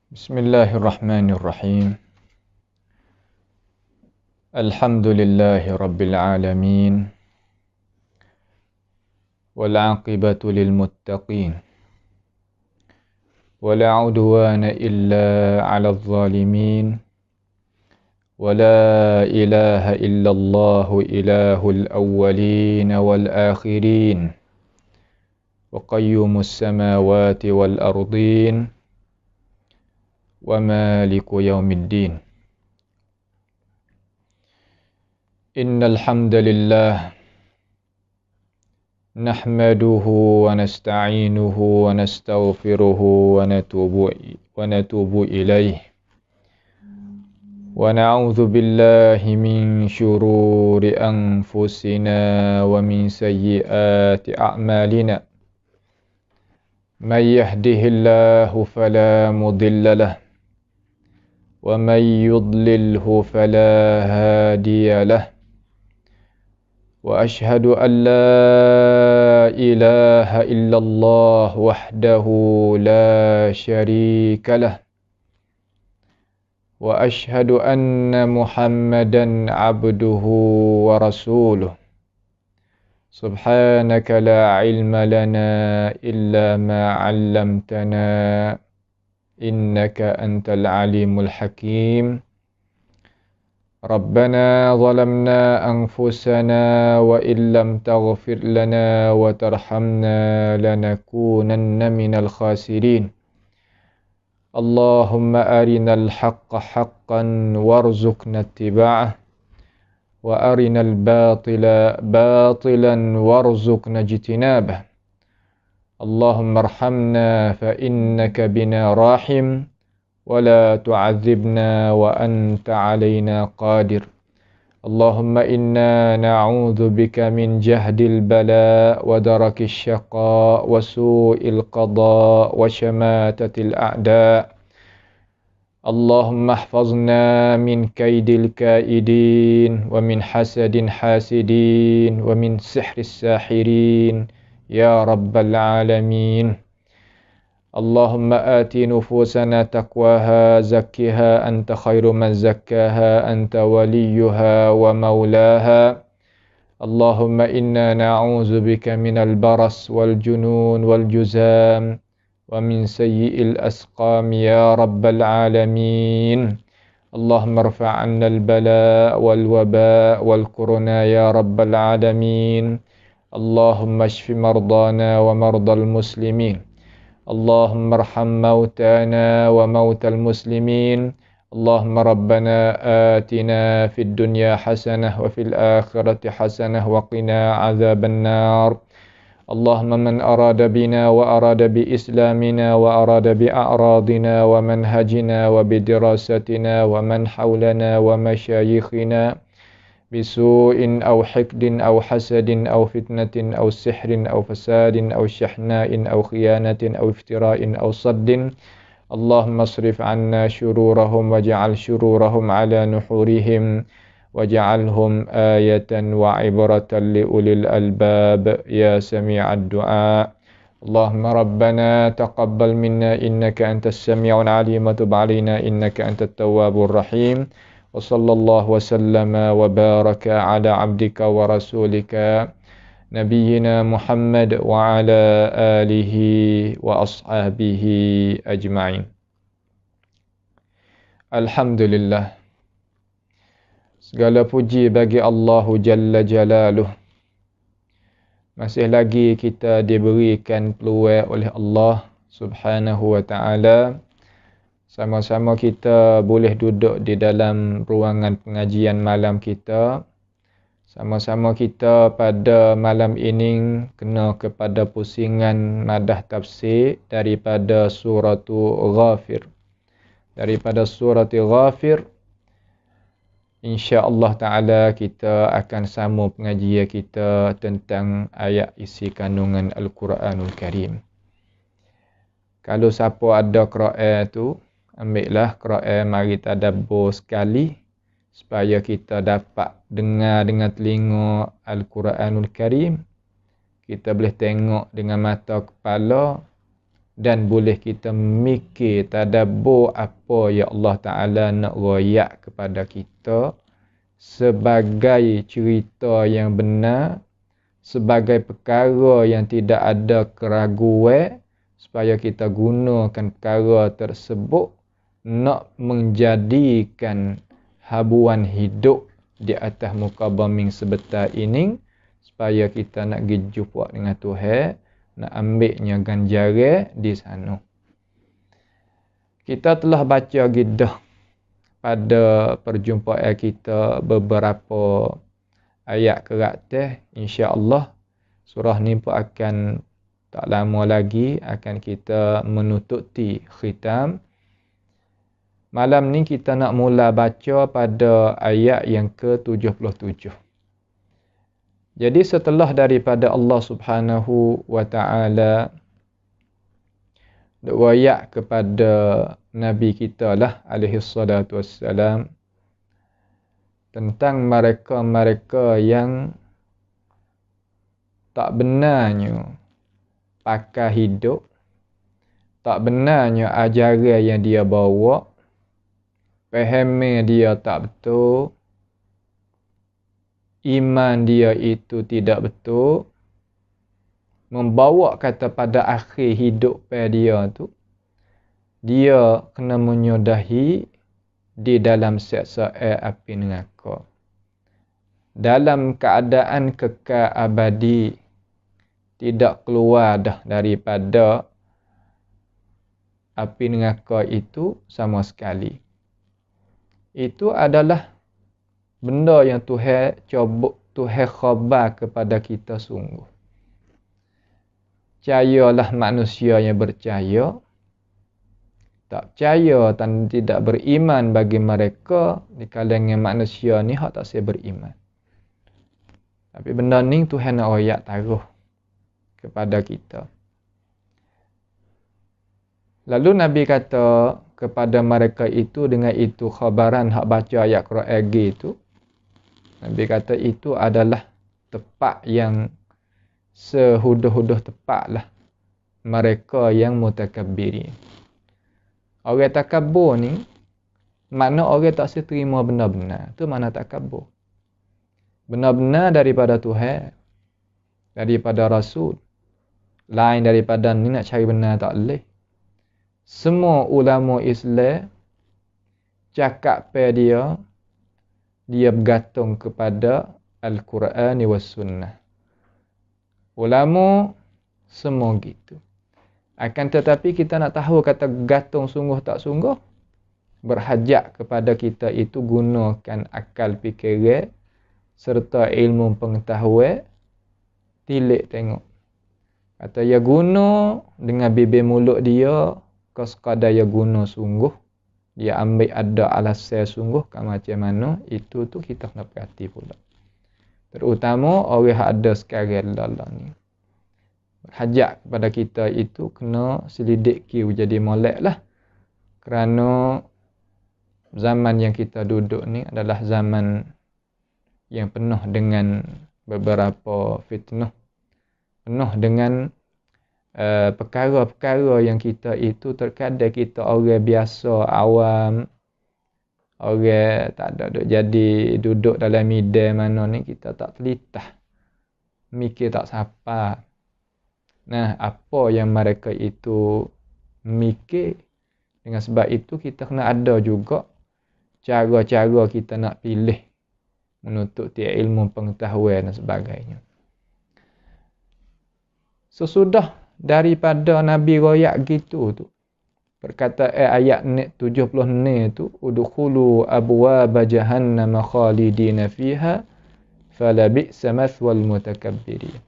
Bismillahirrahmanirrahim. Alhamdulillahi rabbil alamin. Wal 'aqibatu lil muttaqin. Wala 'udwana illa 'alal zalimin. Wala ilaha illallahu ilahul awwalin wal akhirin. Wa qayyumus samawati wal ardin. Wa maliku yaumiddin. Innal hamdalillah nahmaduhu wa nasta'inuhu wa nastaghfiruhu wa natubu ilayh wa na'udzu billahi min shururi anfusina wa min sayyiati a'malina. May yahdihillahu fala mudilla lahu ومن يضلله فلا هادي له وأشهد أن لا إله إلا الله وحده لا شريك له وأشهد أن محمدا عبده ورسوله سبحانك لا علم لنا إلا ما علمتنا إنك أنت العليم الحكيم. ربنا ظلمنا أنفسنا وإن لم تغفر لنا وترحمنا لنكونن من الخاسرين. اللهم أرنا الحق حقا وارزقنا اتباعه وأرنا الباطل باطلا وارزقنا اجتنابه. اللهم ارحمنا فإنك بنا راحم ولا تعذبنا وأنت علينا قادر. اللهم إنا نعوذ بك من جهد البلاء ودرك الشقاء وسوء القضاء وشماتة الأعداء. اللهم احفظنا من كيد الكائدين ومن حسد حاسدين ومن سحر الساحرين يا رب العالمين. اللهم آت نفوسنا تقواها زكها أنت خير من زكاها أنت وليها ومولاها. اللهم إنا نعوذ بك من البرص والجنون والجذام ومن سيء الأسقام يا رب العالمين. اللهم ارفع عنا البلاء والوباء والكورونا يا رب العالمين. اللهم اشف مرضانا ومرضى المسلمين. اللهم ارحم موتانا وموتى المسلمين. اللهم ربنا آتنا في الدنيا حسنة وفي الآخرة حسنة وقنا عذاب النار. اللهم من أراد بنا وأراد بإسلامنا وأراد بأعراضنا ومنهجنا وبدراستنا ومن حولنا ومشايخنا بسوء أو حقد أو حسد أو فتنة أو سحر أو فساد أو شحناء أو خيانة أو افتراء أو صد. اللهم اصرف عنا شرورهم واجعل شرورهم على نحورهم واجعلهم آية وعبرة لأولي الألباب يا سميع الدعاء. اللهم ربنا تقبل منا إنك أنت السميع العليم وتب علينا إنك أنت التواب الرحيم. وصلى الله وسلم وبارك على عبدك ورسولك نبينا محمد وعلى آله وأصحابه أجمعين. Alhamdulillah. Segala puji bagi Allah Jalla Jalaluh. Masih lagi kita diberikan peluang oleh Allah Subhanahu wa ta'ala. Sama-sama kita boleh duduk di dalam ruangan pengajian malam kita. Sama-sama kita pada malam ini kena kepada pusingan madah tafsir daripada suratul Ghafir. Daripada suratul Ghafir, insya-Allah taala kita akan sambung pengajian kita tentang ayat isi kandungan Al-Quranul Karim. Kalau siapa ada Quran tu, ambillah Quran, mari tadabbur sekali supaya kita dapat dengar dengan telinga Al-Quranul Karim. Kita boleh tengok dengan mata kepala dan boleh kita mikir tadabbur apa ya Allah Ta'ala nak royak kepada kita sebagai cerita yang benar, sebagai perkara yang tidak ada keraguan, supaya kita gunakan perkara tersebut nak menjadikan habuan hidup di atas muka bumi sebentar ini, supaya kita nak pergi jumpa dengan Tuhan, nak ambilnya ganjaran di sana. Kita telah baca gidah pada perjumpaan kita beberapa ayat keratas. InsyaAllah surah ni pun akan tak lama lagi akan kita menutupi khitam. Malam ni kita nak mula baca pada ayat yang ke-77. Jadi setelah daripada Allah Subhanahu wa Ta'ala wayak kepada Nabi kita lah alaihi salatu wassalam tentang mereka-mereka yang tak benarnya pakai hidup, tak benarnya ajaran yang dia bawa, fahamnya dia tak betul, iman dia itu tidak betul, membawa kata pada akhir hidup dia tu, dia kena menyudahi di dalam siksa api neraka. Dalam keadaan kekal abadi, tidak keluar dah daripada api neraka itu sama sekali. Itu adalah benda yang Tuhan khabar kepada kita sungguh. Percayalah manusia yang bercaya. Tak percaya dan tidak beriman bagi mereka di kalangan manusia ni hak tak saya beriman. Tapi benda ni Tuhan nak royak taruh kepada kita. Lalu Nabi kata kepada mereka itu dengan itu khabaran hak baca ayat Quran itu. Nabi kata itu adalah tepat yang sehuduh-huduh tepatlah mereka yang mutakabbirin. Orang takabur ni makna orang tak seterima benar-benar. Tu makna takabur. Benar-benar daripada Tuhan, daripada Rasul. Lain daripada ni nak cari benar tak boleh. Semua ulama Islam cakap pada dia bergantung kepada Al-Quran was Sunnah. Ulama semua gitu. Akan tetapi kita nak tahu kata gantung sungguh tak sungguh, berhajat kepada kita itu gunakan akal fikiran serta ilmu pengetahuan, tilik tengok. Kata ya guna dengan bibir mulut dia, kau sekadar ya guna sungguh, dia ambil ada alasan sungguh kan macam mana, itu tu kita kena perhati pula. Terutama orang yang ada sekarang dalam ni. Hajat kepada kita itu kena selidik kiu jadi molek lah. Kerana zaman yang kita duduk ni adalah zaman yang penuh dengan beberapa fitnah. Penuh dengan perkara-perkara yang kita itu terkadang kita orang biasa, awam, orang tak ada jadi duduk dalam media mana ni kita tak telitah. Mikir tak sapa. Nah, apa yang mereka itu mikir, dengan sebab itu kita kena ada juga cara-cara kita nak pilih menuntut ilmu pengetahuan dan sebagainya. Sesudah daripada Nabi royak gitu tu, berkata ayat 70 ni tu, udkhulu abwaaba jahannam khalidina fiha falabi'sa mathwal mutakabbirin.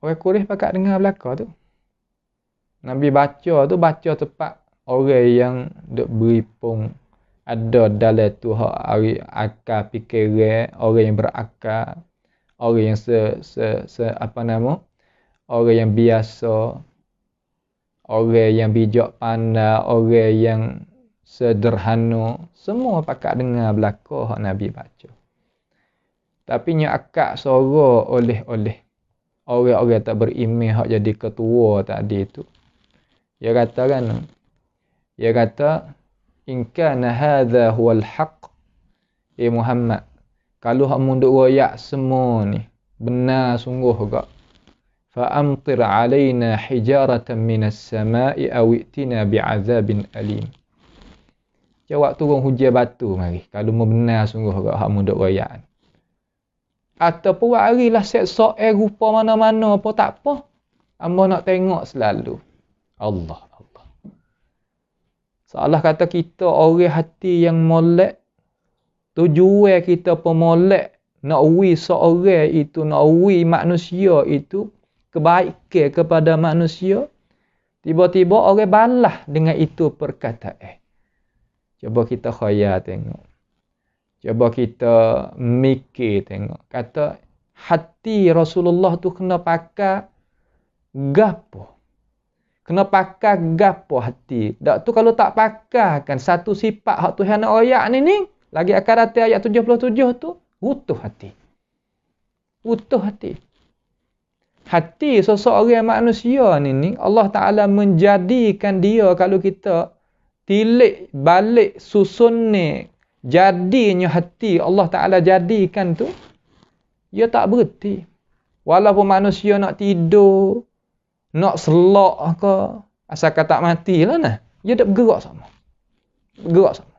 Orang Quraisy pakat dengar belaka tu. Nabi baca tepat orang yang duk beripung ada dalam tu hak akal fikiran, orang yang berakal, orang yang orang yang biasa, orang yang bijak pandai, orang yang sederhana, semua pakat dengar belaka hak Nabi baca. Tapi nya akak sorok oleh-oleh orang-orang tak beriman hak jadi ketua tadi tu. Dia kata kan, dia kata, in kana hadha huwal haqq, Muhammad, kalau hak munduk royak semua ni benar sungguh gak, fa amtir alaina hijaratan minas sama'i aw itina bi'adzabin alim. Jawab turun hujan batu mari, kalau mau benar sungguh gak hak munduk royak. Ataupun warilah seksa rupa mana-mana apa tak apa. Hamba nak tengok selalu. Allah. Seolah kata kita orang hati yang molek, tujuan kita pemolek, nak uwi seorang itu, nak uwi manusia itu, kebaikan kepada manusia. Tiba-tiba orang balas dengan itu perkataan. Cuba kita khayal tengok. Cuba kita mikir tengok. Kata hati Rasulullah tu kena pakai gapo? Kena pakai gapo hati? Dak tu kalau tak pakai kan satu sifat hak Tuhan nak royak ni lagi akan datang ayat 77 tu, utuh hati. Utuh hati. Hati seseorang manusia ni Allah Ta'ala menjadikan dia, kalau kita tilik balik susun ni, jadinya hati Allah Ta'ala jadikan tu, dia tak berhenti. Walaupun manusia nak tidur, nak selak ke, asalkan tak mati lah nah, dia tak bergerak sama. Bergerak sama.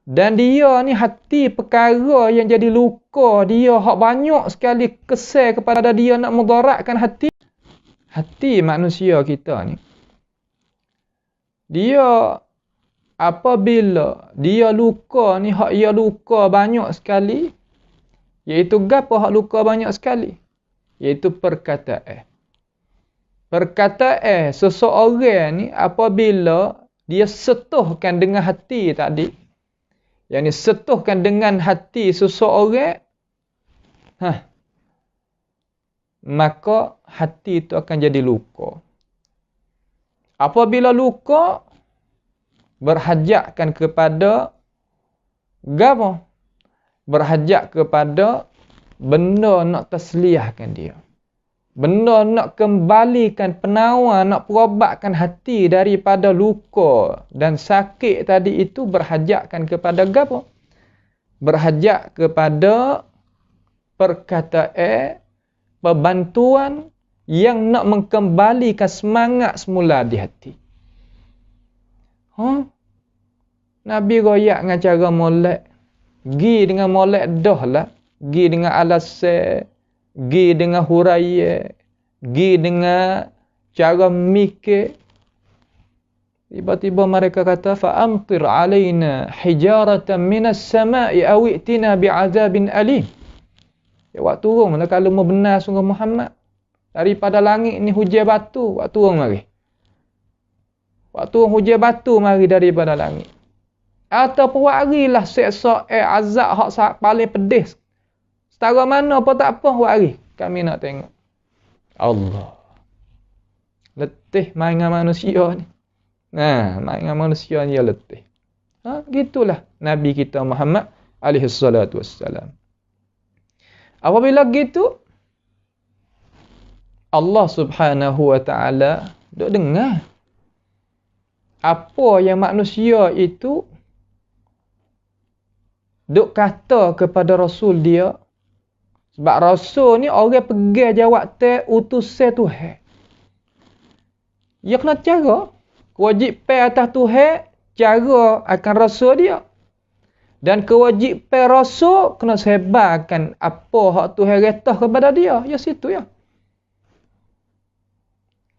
Dan dia ni hati perkara yang jadi luka dia, hak banyak sekali kesal kepada dia nak mudaratkan hati. Hati manusia kita ni. Dia apabila dia luka ni, hak dia luka banyak sekali, iaitu gapo hak luka banyak sekali? Iaitu perkataan. Perkataan seseorang ni apabila dia setuhkan dengan hati tadi, yang ni setuhkan dengan hati seseorang, maka hati itu akan jadi luka. Apabila luka, berhajatkan kepada gapo? Berhajat kepada benda nak tasliahkan dia. Benda nak kembalikan penawar, nak perobatkan hati daripada luka dan sakit tadi itu, berhajatkan kepada gapo? Berhajat kepada perkataan, perbantuan yang nak mengembalikan semangat semula di hati. Nabi royak dengan cara molek. Gi dengan molek dah lah. Gi dengan alasan, gi dengan huraian, gi dengan cara mikir. Tiba-tiba mereka kata, fa'amtir alaina hijaratan minas sama'i aw i'tina bi'adzabin alim. Awak turunlah kalau mau benar sungguh Muhammad. Daripada langit ni hujan batu, awak turun mari. Awak turun hujan batu mari daripada langit. Ataupun warilah seksa azab hak paling pedih. Setara mana apa tak apa, wari. Kami nak tengok. Allah. Letih main dengan manusia ni. Main dengan manusia ni dia letih. Gitulah Nabi kita Muhammad alaihi salatu wassalam. Apabila gitu, Allah Subhanahu wa ta'ala duk dengar apa yang manusia itu duk kata kepada Rasul dia. Sebab Rasul ni orang pegang jawab utusan Tuhan. Dia kena cara. Kewajipan atas Tuhan, cara akan Rasul dia. Dan kewajipan Rasul kena sebarkan apa hak Tuhan retah kepada dia. Ya situ ya.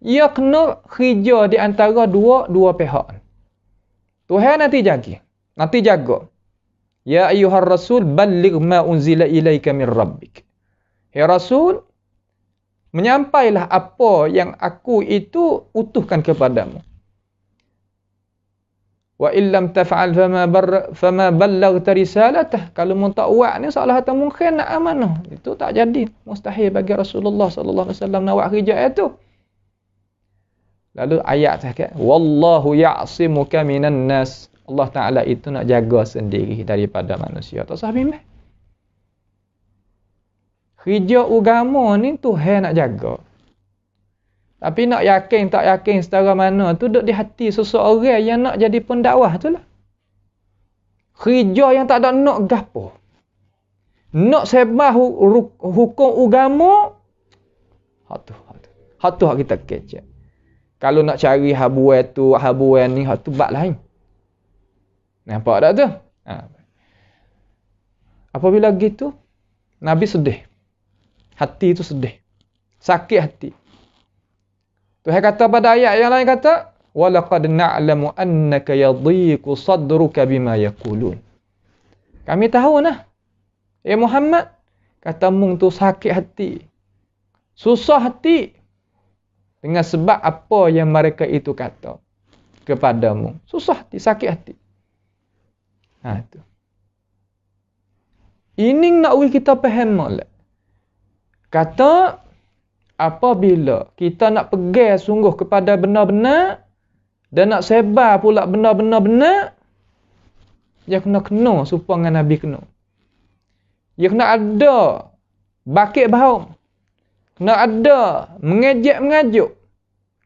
Ia kena khija di antara dua pihak. Tuhan nanti jaga. Ya ayyuhar rasul balligh ma unzila ilaika min rabbik. Ya Rasul, menyampailah apa yang aku itu utuhkan kepadamu. Wa illam taf'al fama ballaghta risalatah. Kalau mu tak buat ni salah atau mungkin nak amanah. Itu tak jadi. Mustahil bagi Rasulullah sallallahu alaihi wasallam nak buat kerja itu. Lalu ayat cakap, wallahu ya'simuka minan nas. Allah Ta'ala itu nak jaga sendiri daripada manusia. Tak usah bimbang. Kerja agama ni Tuhan nak jaga. Tapi nak yakin tak yakin setara mana tu duduk di hati seseorang yang nak jadi pendakwah tu lah. Kerja yang tak ada nak gapo. Nak sebar hukum agama, hak tu kita kecek. Kalau nak cari habuan tu, habuan ni, hak tu bab lain. Nampak tak tu? Apabila gitu, Nabi sedih. Hati tu sedih. Sakit hati. Tuhan kata pada ayat yang lain kata, وَلَقَدْ نَعْلَمُ أَنَّكَ يَضِيقُ صَدْرُكَ بِمَا يَقُولُونَ. Kami tahu nah. Muhammad, kata mung tu sakit hati. Susah hati. Dengan sebab apa yang mereka itu kata kepadamu. Susah hati, sakit hati. Itu. Ini nak kita faham molek. Kata, apabila kita nak pegang sungguh kepada benar-benar dan nak sebar pula benar-benar, dia kena supaya dengan Nabi kena. Dia kena ada bakit bahaum. Kena ada mengejek-mengajuk.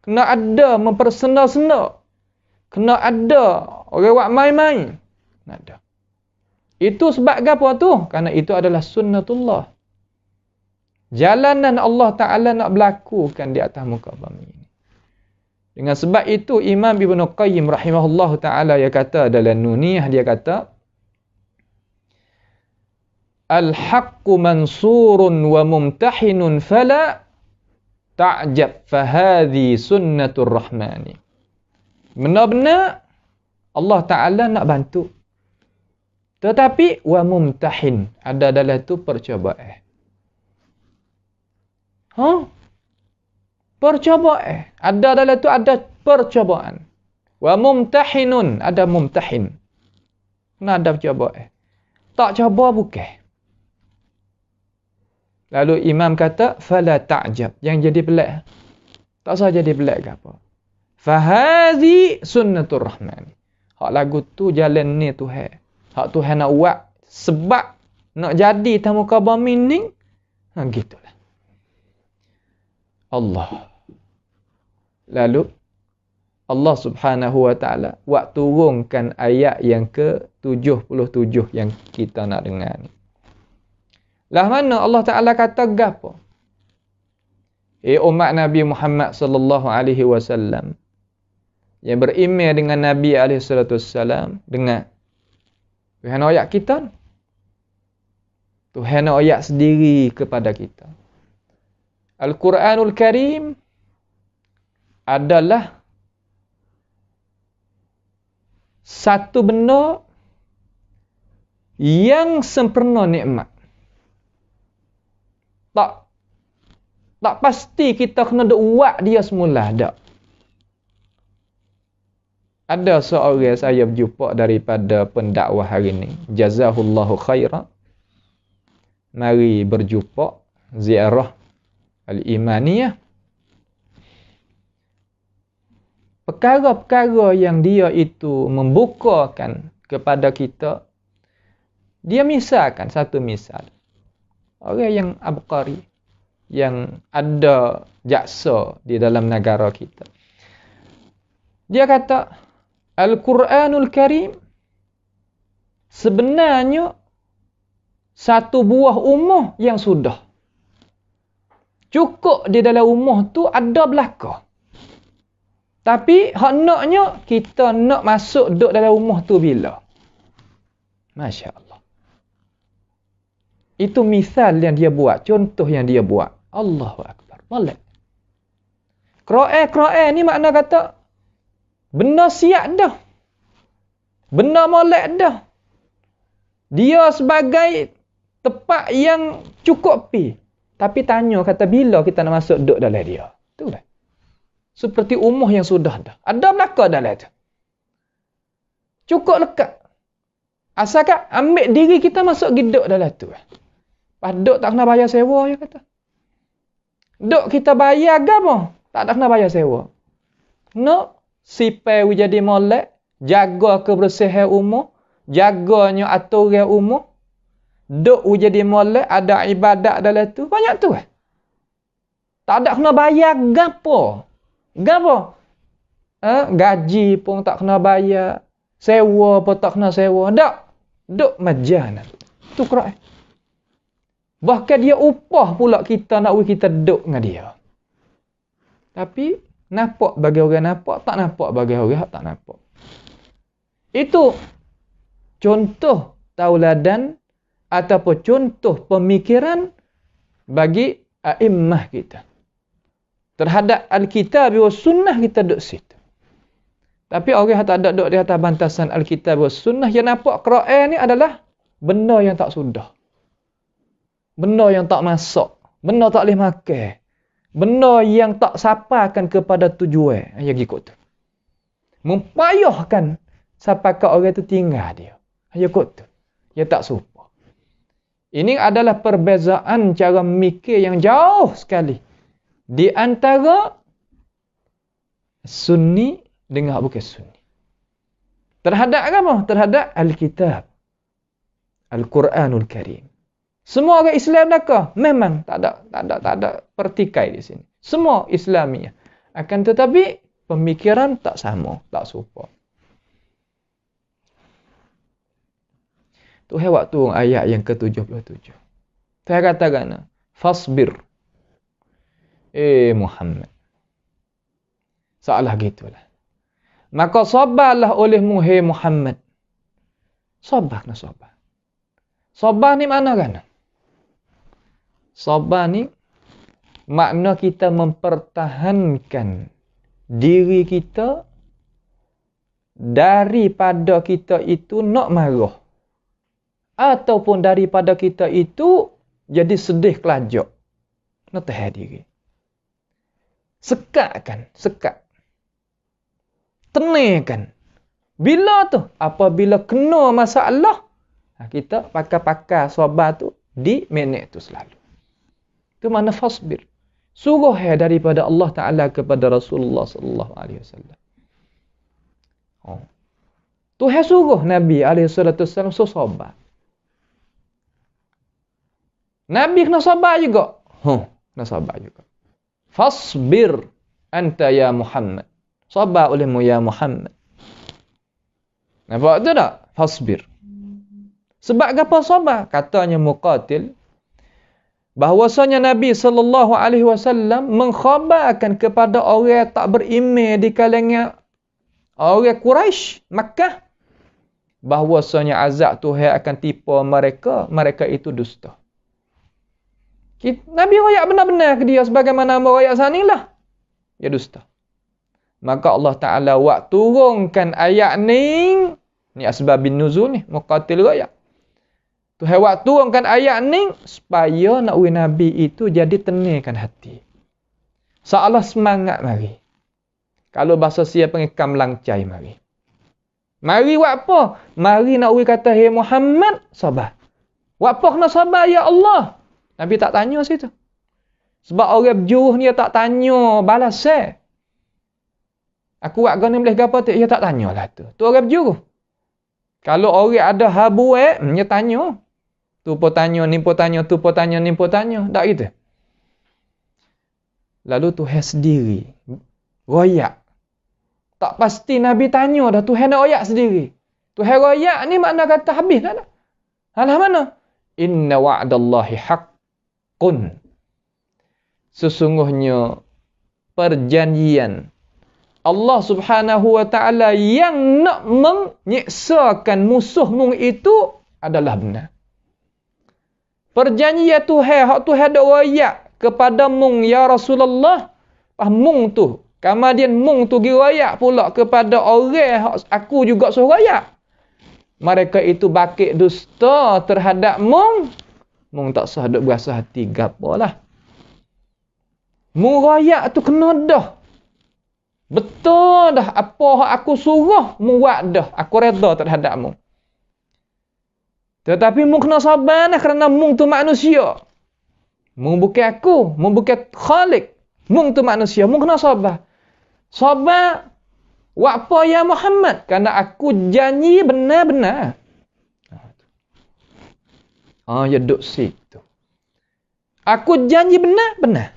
Kena ada mempersenda-senda. Kena ada orang buat main-main. Kena ada. Itu sebab apa tu? Karena itu adalah sunnatullah. Jalanan Allah Ta'ala nak berlakukan di atas muka bumi ini. Dengan sebab itu Imam Ibn Qayyim rahimahullah Ta'ala dia kata dalam Nuniyah, dia kata Al-haqqu mansurun wa mumtahinun fala ta'jab fahadhi sunnatur rahmani. Benar-benar Allah Ta'ala nak bantu. Tetapi wa mumtahin, ada dalam itu percobaan. Percobaan. Ada dalam itu ada percobaan. Wa mumtahinun, ada mumtahin. Kena ada percobaan. Tak coba bukan. Lalu imam kata, fala ta'jab. Yang jadi pelik. Tak usah jadi pelik ke apa. Fahadhi sunnatur rahman. Hak lagu tu jalan ni Tuhan. Hak Tuhan nak buat. Sebab nak jadi tamu kabar mining. Gitulah. Allah. Lalu Allah Subhanahu wa taala buat turunkan ayat yang ke-77 yang kita nak dengar ni. Lah mana Allah Taala kata gapo? Umat Nabi Muhammad sallallahu alaihi wasallam yang beriman dengan Nabi alaihi salatu wasallam, dengar. Tuhan ayat kita. Tuhan ayat sendiri kepada kita. Al-Quranul Karim adalah satu benda yang sempurna nikmat. Tak pasti kita kena buat dia semula, tak. Ada seorang saya berjumpa daripada pendakwah hari ini. Jazahullahu khairah. Mari berjumpa ziarah al-imaniyah. Perkara-perkara yang dia itu membukakan kepada kita, dia misalkan satu misal. Orang yang abqari, yang ada jaksa di dalam negara kita. Dia kata, Al-Quranul Karim sebenarnya satu buah umah yang sudah. Cukup di dalam umah tu ada belaka. Tapi hak naknya kita nak masuk duduk dalam rumah tu bila? Masya Allah. Itu misal yang dia buat. Contoh yang dia buat. Allahu Akbar. Molek. Qur'an ni makna kata benda siap dah. Benda molek dah. Dia sebagai tempat yang cukup pi. Tapi tanya kata bila kita nak masuk duduk dalam dia. Itulah. Seperti umur yang sudah dah. Ada belaka dalam tu. Cukup lekat. Asalkan ambil diri kita masuk duduk dalam tu. Duduk tak kena bayar sewa, dia kata. Duduk kita bayar agama, tak kena bayar sewa. No, sipai jadi molek, jaga kebersihan umur, jaganya aturan umur. Duk jadi molek, ada ibadat dalam tu, banyak tu. Tak ada kena bayar gapo. Gapo? Gaji pun tak kena bayar. Sewa pun tak kena sewa. Tak. Duk majanan. Tu Quran. Bahkan dia upah pula kita nak kita duk dengan dia. Tapi, nampak bagi orang nampak, tak nampak bagi orang tak nampak. Itu contoh tauladan ataupun contoh pemikiran bagi a'immah kita. Terhadap Alkitab wa Sunnah kita duduk situ. Tapi orang yang tak ada duduk di atas bantasan Alkitab wa Sunnah, yang nampak Quran ni adalah benda yang tak sudah. Benda yang tak masuk. Benda tak boleh makan. Benda yang tak sampaikan kepada tujuan. Yang ikut tu. Mempayahkan sampai ke orang tu tinggal dia. Yang ikut tu. Yang tak suka. Ini adalah perbezaan cara mikir yang jauh sekali. Di antara Sunni dengan bukan Sunni. Terhadap apa? Terhadap Alkitab. Al-Quranul Karim. Semua orang Islam nakah? Memang tak ada pertikai di sini. Semua Islamiah. Akan tetapi pemikiran tak sama, tak serupa. Tuhan waktu ayat yang ke-77. Tuhan katakan, fasbir. Muhammad. Salah gitulah. Maka sabarlah olehmu, hai Muhammad. Sabar kena sabar. Sabar ni mana kan? Sabar ni makna kita mempertahankan diri kita daripada kita itu nak marah. Ataupun daripada kita itu jadi sedih kelajak. Nak tahan diri. Sekatkan, sekat. Tenangkan. Bila tu? Apabila kena masalah, kita pakai sabar tu di minit tu selalu. Itu mana fasbir. Suruh daripada Allah Ta'ala kepada Rasulullah sallallahu alaihi wasallam. Tuhan suruh Nabi alaihi salatu wasallam sabar. Nabi kena sabar juga. Kena sabar juga. Fasbir anta ya Muhammad. Sabar olehmu ya Muhammad. Nampak tu tak? Fasbir. Sebab apa sabar? Katanya Muqatil, bahwasanya Nabi sallallahu alaihi wasallam mengkhabarkan kepada orang tak beriman di kalangan orang Quraisy Makkah, bahwasanya azab Tuhan akan tipu mereka itu dusta. Nabi royak benar-benar ke dia sebagaimana royak sanilah. Ya dusta. Maka Allah Ta'ala turunkan ayat ni asbabin nuzul ni, Muqatil royak. Tuhan turunkan ayat ni supaya nak Nabi itu jadi tenangkan hati. Seolah semangat mari. Kalau bahasa siapa pengikam langcai mari. Mari buat apa? Mari nak kata, hey Muhammad, sabar. Buat apa kena sabar ya Allah? Nabi tak tanya situ. Sebab orang berjuruh ni tak tanya balas Aku buat gana boleh gapa tak? Dia tak tanya lah tu. Tu orang berjuruh. Kalau orang ada habu dia tanya. Tu pun tanya, ni pun tanya, tu pun tanya, ni pun tanya. Tak gitu. Lalu Tuhan sendiri royak. Tak pasti Nabi tanya dah. Tuhan nak royak sendiri. Tuhan royak ni makna kata habis dah. Alah mana? Inna wa'dallahi haqqun. Sesungguhnya perjanjian Allah Subhanahu wa Ta'ala yang nak menyiksakan musuhmu itu adalah benar. Perjanjian Tuhan, hak Tuhan ada royak kepada mung ya Rasulullah. Mung tu, kemudian mung tu giroyak pula kepada orang aku juga suruh royak. Mereka itu bakit dusta terhadap mung. Mung tak sah duk berasa hati gapalah. Mung royak tu kena dah. Betul dah apa hak aku suruh mung buat dah. Aku redha terhadap mung. Tetapi mung kena sabar dah kerana mung tu manusia. Mung bukan aku, mung bukan Khalik. Mung tu manusia, mung kena sabar. Sabar buat apa ya Muhammad? Kerana aku janji benar-benar. Ya duduk situ. Aku janji benar, benar.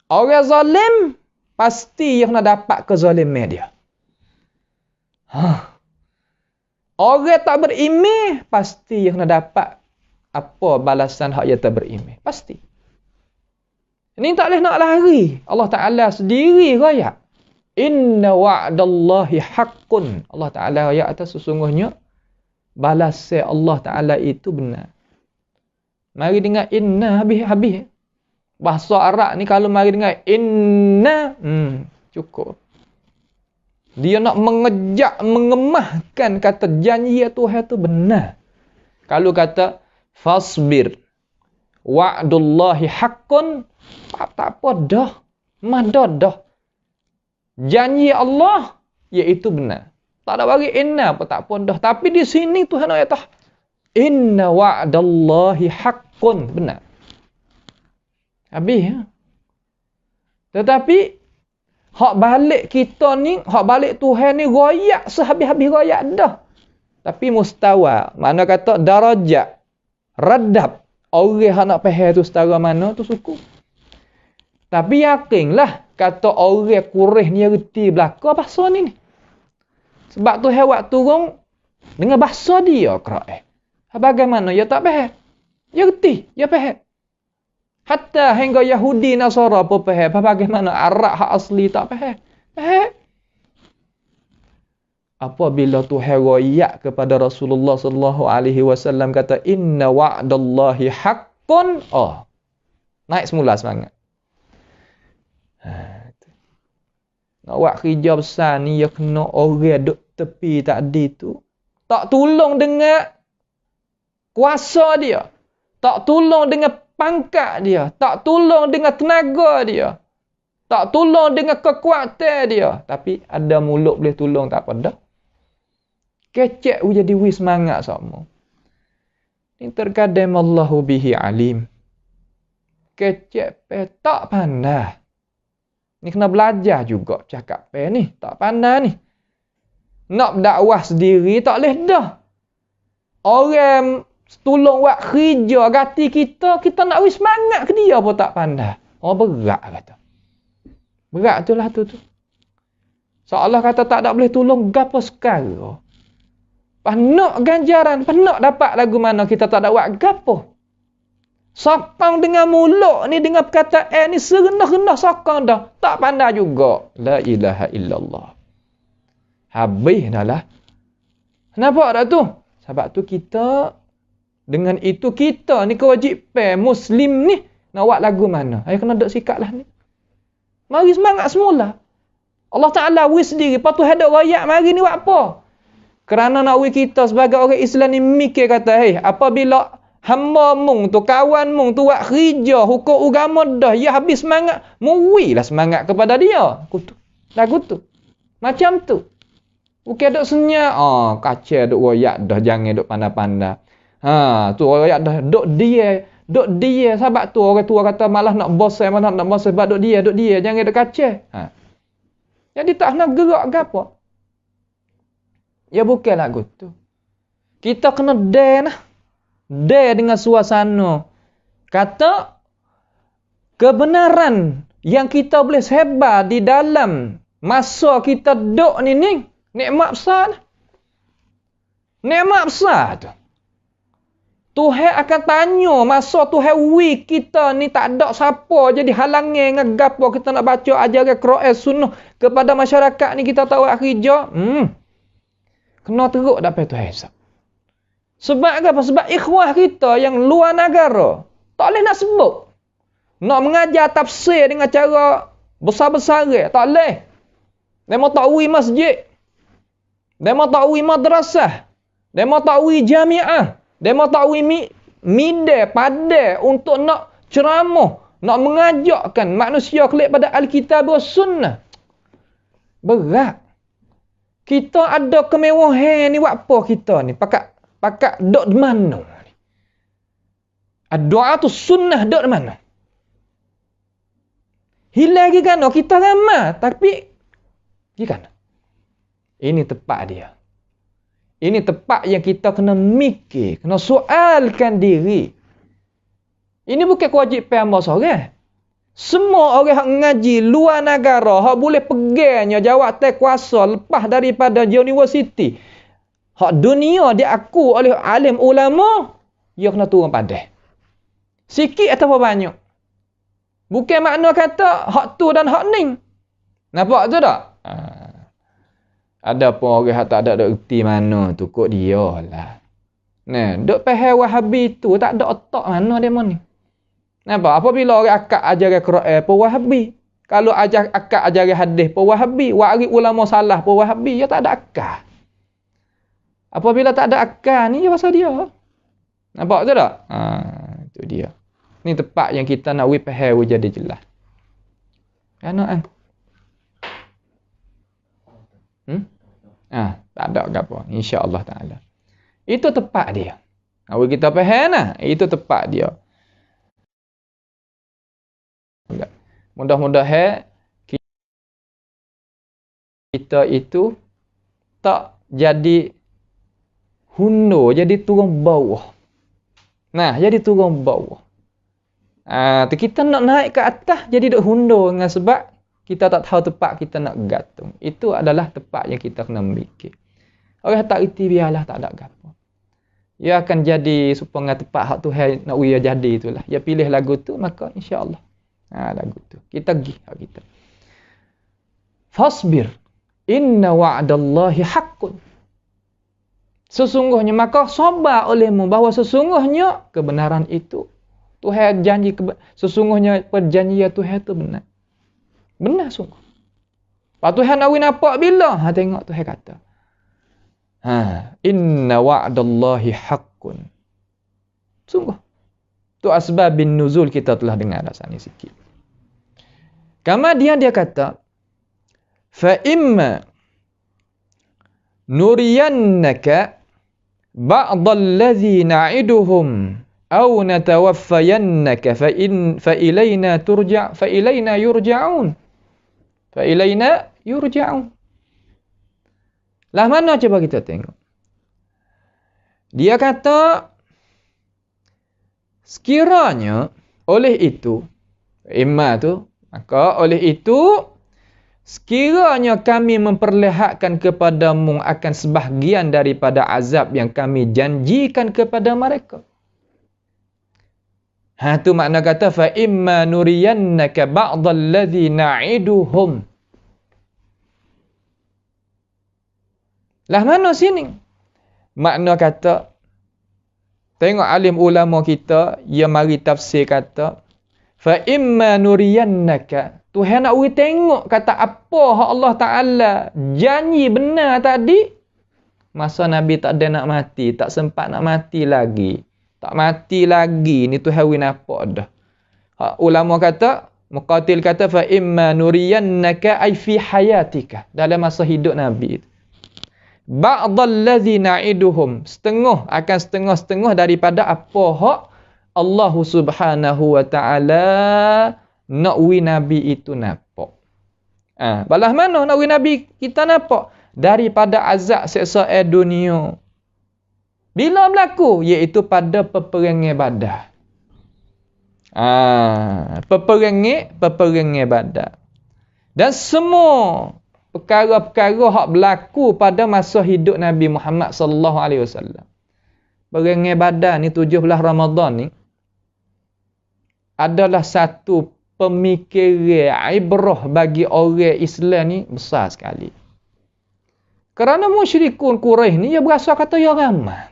Orang zalim, pasti yang nak dapat kezaliman dia. Orang tak beriman, pasti yang nak dapat apa balasan hak yang tak beriman. Pasti. Ini tak boleh nak lari. Allah Ta'ala sendiri raya. Inna wa'dallahi haqqun. Allah Ta'ala raya atas sesungguhnya balasan Allah Ta'ala itu benar. Mari dengar inna habis-habis. Bahasa Arab ni kalau mari dengar inna, cukup. Dia nak mengejak, mengemahkan kata janji Tuhan itu benar. Kalau kata fasbir wa'dullahi haqqun, tak apa dah. Dah. Janji Allah iaitu benar. Tak ada bagi inna apa tak apa dah. Tapi di sini Tuhan nak kata inna wa'dallahi haqqun, benar. Habis ya. Tetapi hak balik kita ni, hak balik Tuhan ni royak sehabis-habis royak dah. Tapi mustawa, mana kata darajat, radab. Orang yang nak faham tu setara mana tu suku. Tapi yakinlah kata orang Quraisy ni reti belaka bahasa ni. Sebab tu hewat turun dengan bahasa dia Quran. Bagaimana dia tak faham? Dia reti, dia faham. Hatta hingga Yahudi Nasara pun faham. Bagaimana Arab hak asli tak faham? Faham. Apabila Tuhan royak kepada Rasulullah sallallahu alaihi wasallam kata inna wa'dallahi haqqun, naik semula semangat. Nak buat kerja besar ni, ya kena orang duduk tepi tadi tu tak tolong dengan kuasa dia, tak tolong dengan pangkat dia, tak tolong dengan tenaga dia, tak tolong dengan kekuatan dia, tapi ada mulut boleh tolong, tak apa dah. Kecek jadi wis semangat sama. Ini terkadang Allahu bihi alim. Kecek tak pandai. Ni kena belajar juga cakap ni. Tak pandai ni. Nak dakwah sendiri tak boleh dah. Orang tolong buat kerja gati kita nak wis semangat ke dia pun tak pandai. Berat kata. Berat tu lah tu. Seolah kata tak ada boleh tolong gapo sekarang. Nak ganjaran, nak dapat lagu mana kita tak ada buat gapo. Sokong dengan mulut ni, dengan perkataan ni serendah-rendah sokong dah. Tak pandai juga. La ilaha illallah. Habis dah lah. Kenapa dah tu? Sebab tu kita, dengan itu kita ni kewajipan Muslim ni, nak buat lagu mana? Ayo kena duduk sikap lah ni. Mari semangat semula. Allah Ta'ala wis sendiri. Lepas tu hadap rakyat mari ni buat apa? Kerana nak kita sebagai orang Islam ni mikir kata, apabila hamba mung tu, kawan mung tu buat kerja, hukum agama dah, ya habis semangat, muwilah semangat kepada dia. Lagu tu. Macam tu. Bukan duk senyap, kacau duk royak dah, jangan duk pandai-pandai. Tu royak dah, duk dia. Sebab tu orang tua kata malah nak bosan, malah nak bosan, sebab duk dia, jangan duk kacau. Jadi tak nak gerak ke apa? Ya bukan lagu tu. Kita kena dare dengan suasana. Kata kebenaran yang kita boleh sebar di dalam masa kita duduk ni nikmat besar. Nikmat besar tu. Tuhan akan tanya masa Tuhan kita ni tak ada siapa jadi halangan dengan gapo kita nak baca ajaran Quran sunnah kepada masyarakat ni, kita tahu kerja. Kena teruk dapat Tuhan hisap. Sebab apa? Sebab ikhwah kita yang luar negara tak boleh nak sebut. Nak mengajar tafsir dengan cara besar-besar, tak boleh. Dia mau takwil masjid. Dia mau takwil madrasah. Dia mau takwil jamiah. Dia mau takwil midai padai untuk nak ceramah, nak mengajakkan manusia kelik pada Alkitab dan Sunnah. Berat. Kita ada kemewahan ni buat apa kita ni? Pakat dok di mana ni? Doa tu sunnah dok di mana? Hilang lagi kan kita ramai, tapi kan ini tepat dia. Ini tempat yang kita kena mikir, kena soalkan diri. Ini bukan kewajipan hamba seorang. Semua orang yang ngaji luar negara, hak boleh pegangnya jawatan kuasa lepas daripada universiti. Hak dunia diaku oleh alim ulama, dia kena turun padah. Sikit atau banyak. Bukan makna kata hak tu dan hak ni. Nampak tu tak? Ada pun orang yang tak ada erti mana tu, kok dia lah. Nah, duk faham Wahabi tu tak ada otak mana dia ni. Nampak? Apabila orang akak ajaran Quran pun Wahabi. Kalau akak ajaran hadis pun Wahabi. Waris ulama salah pun Wahabi. Dia tak ada akal. Apabila tak ada akal ni, dia pasal dia. Nampak tu tak? Itu dia. Ni tempat yang kita nak faham jadi jelas. Kan? Tak ada apa. InsyaAllah ta'ala. Itu tempat dia. Kalau kita faham lah. Itu tempat dia. Mudah-mudahan kita itu tak jadi hundur, jadi turun bawah. Nah, jadi turun bawah. Kita nak naik ke atas, jadi duk hundur dengan sebab kita tak tahu tempat kita nak gantung. Itu adalah tempat yang kita kena mikir. Orang tak erti biarlah, tak ada apa. Ia akan jadi supaya tempat hak Tuhan nak dia jadi itulah. Dia pilih lagu tu, maka insya-Allah. Lagu tu. Kita pergi hak kita. Fasbir. Inna wa'dallahi haqqun. Sesungguhnya, maka sabar olehmu bahawa sesungguhnya kebenaran itu. Tuhan janji, sesungguhnya perjanjian Tuhan itu benar. Benar sungguh. Pak Tuhan nak nampak bila? Tengok Tuhan kata. Inna wa'dallahi haqqun. Sungguh. Tu asbabin nuzul kita telah dengar dah sana sikit. Kemudian dia kata, fa imma nuriyannaka ba'dallazi na'iduhum aw natawaffayannaka fa ilayna yurja'un. Fa ilayna yurja'un. Lah mana cuba kita tengok. Dia kata sekiranya oleh itu imma tu, maka oleh itu sekiranya kami memperlihatkan kepadamu akan sebahagian daripada azab yang kami janjikan kepada mereka. Tu makna kata fa imma nuriyannaka ba'dallazi na'iduhum. Lah mana sini? Makna kata, tengok alim ulama kita yang mari tafsir kata, fa imma nuriyannaka. Tuhan nak tengok kata apa hak Allah Ta'ala janji benar tadi. Masa Nabi tak ada nak mati, tak sempat nak mati lagi. Tak mati lagi, ni Tuhan nampak dah. Ulama kata, Muqatil kata, fa imma nuriyannaka ay fi hayatika. Dalam masa hidup Nabi itu. Ba'dallazi na'iduhum. Setengah daripada apa hak Allah Subhanahu wa ta'ala nak Nabi itu nampak. Balah mana nak Nabi kita nampak? Daripada azab seksa dunia. Bila berlaku? Iaitu pada peperangan Badar. Peperangan Badar. Dan semua perkara-perkara hak berlaku pada masa hidup Nabi Muhammad sallallahu alaihi wasallam. Peperangan Badar ni 17 Ramadan ni adalah satu pemikiran ibrah bagi orang Islam ni besar sekali. Kerana musyrikun Quraisy ni dia berasa kata ya ramai.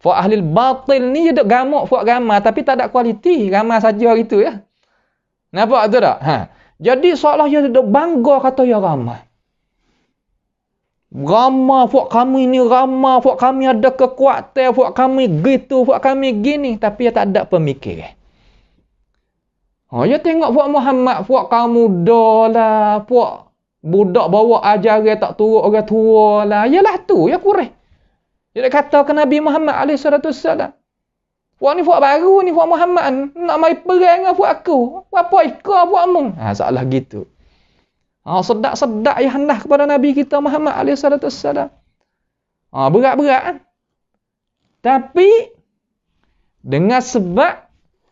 Fa ahli batil ni dia duk gamak buat ramai tapi tak ada kualiti, ramai saja gitu ya. Nampak tu tak? Jadi seolah dia duk bangga kata ya ramai. Ramai buat kami ni, ramai buat kami ada kekuatan, buat kami gitu, buat kami gini, tapi dia tak ada pemikiran. Dia tengok buat Muhammad, buat kamu dah lah, buat budak bawa ajaran tak turut orang tua lah. Yalah tu, ya kurang. Dia kata ke Nabi Muhammad SAW. Buat ni buat baru ni, buat Muhammad. Nak mari perang dengan buat aku. Apa ikut buatmu? Salah gitu. Sedak-sedak ya hendak kepada Nabi kita Muhammad SAW. Berat-berat kan? Tapi dengan sebab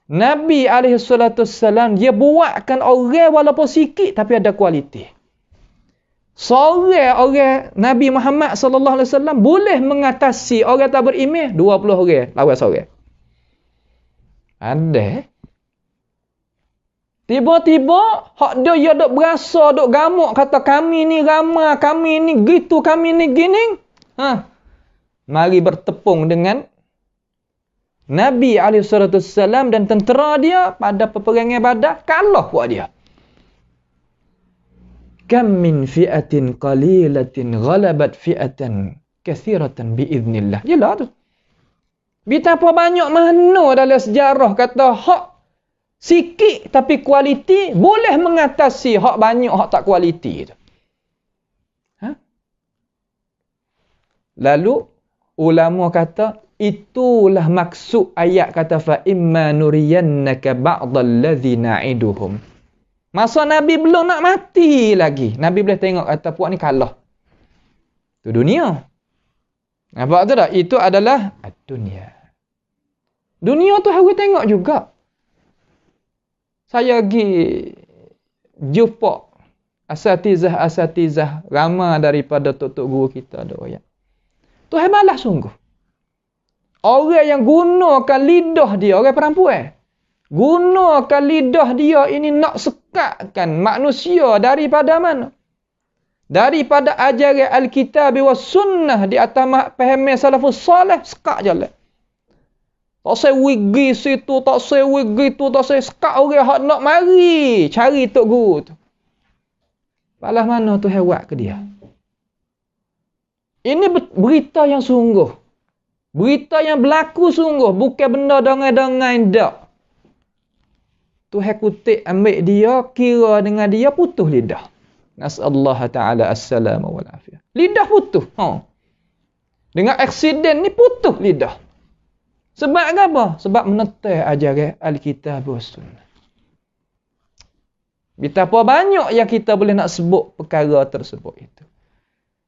Nabi SAW dia buatkan orang walaupun sikit tapi ada kualiti. Seorang orang Nabi Muhammad SAW boleh mengatasi orang tak beriman 20 orang lawan seorang. Ada. Tiba-tiba hak dia dok berasa dok gamuk kata kami ni ramai, kami ni gitu, kami ni gini. Mari bertepung dengan Nabi SAW dan tentera dia pada peperangan Badar, kalah buat dia. Kam min fi'atin qalilatin ghalabat fi'atan kathiratan biiznillah. Yalah tu. Betapa banyak mana dalam sejarah kata hak sikit tapi kualiti boleh mengatasi hak banyak hak tak kualiti tu. Lalu ulama kata itulah maksud ayat kata fa imma nuriyannaka ba'dal ladzi na'iduhum. Masa Nabi belum nak mati lagi, Nabi boleh tengok kata puak ni kalah. Tu dunia. Nampak tu tak? Itu adalah dunia. Dunia tu harus tengok juga. Saya pergi jumpa asatizah ramai daripada tok-tok guru kita ada ayat. Tu hebatlah sungguh. Orang yang gunakan lidah dia, orang perempuan. Gunakan lidah dia ini nak sekatkan manusia daripada mana? Daripada ajaran Alkitab wa Sunnah di atas pahaman salafus salih, sekat je lah. Tak saya wigi situ, tak saya wigi tu, tak saya sekat orang hak nak mari cari tok guru tu. Balas mana tu hewat ke dia? Ini berita yang sungguh. Berita yang berlaku sungguh. Bukan benda dongai-dongai tak. Tuhan kutip ambil dia, kira dengan dia putus lidah. Nas'allahu ta'ala as-salamu wal afiyah. Lidah putus. Dengan aksiden ni putus lidah. Sebab apa? Sebab menentang ajaran Alkitab wa Sunnah. Betapa banyak yang kita boleh nak sebut perkara tersebut itu.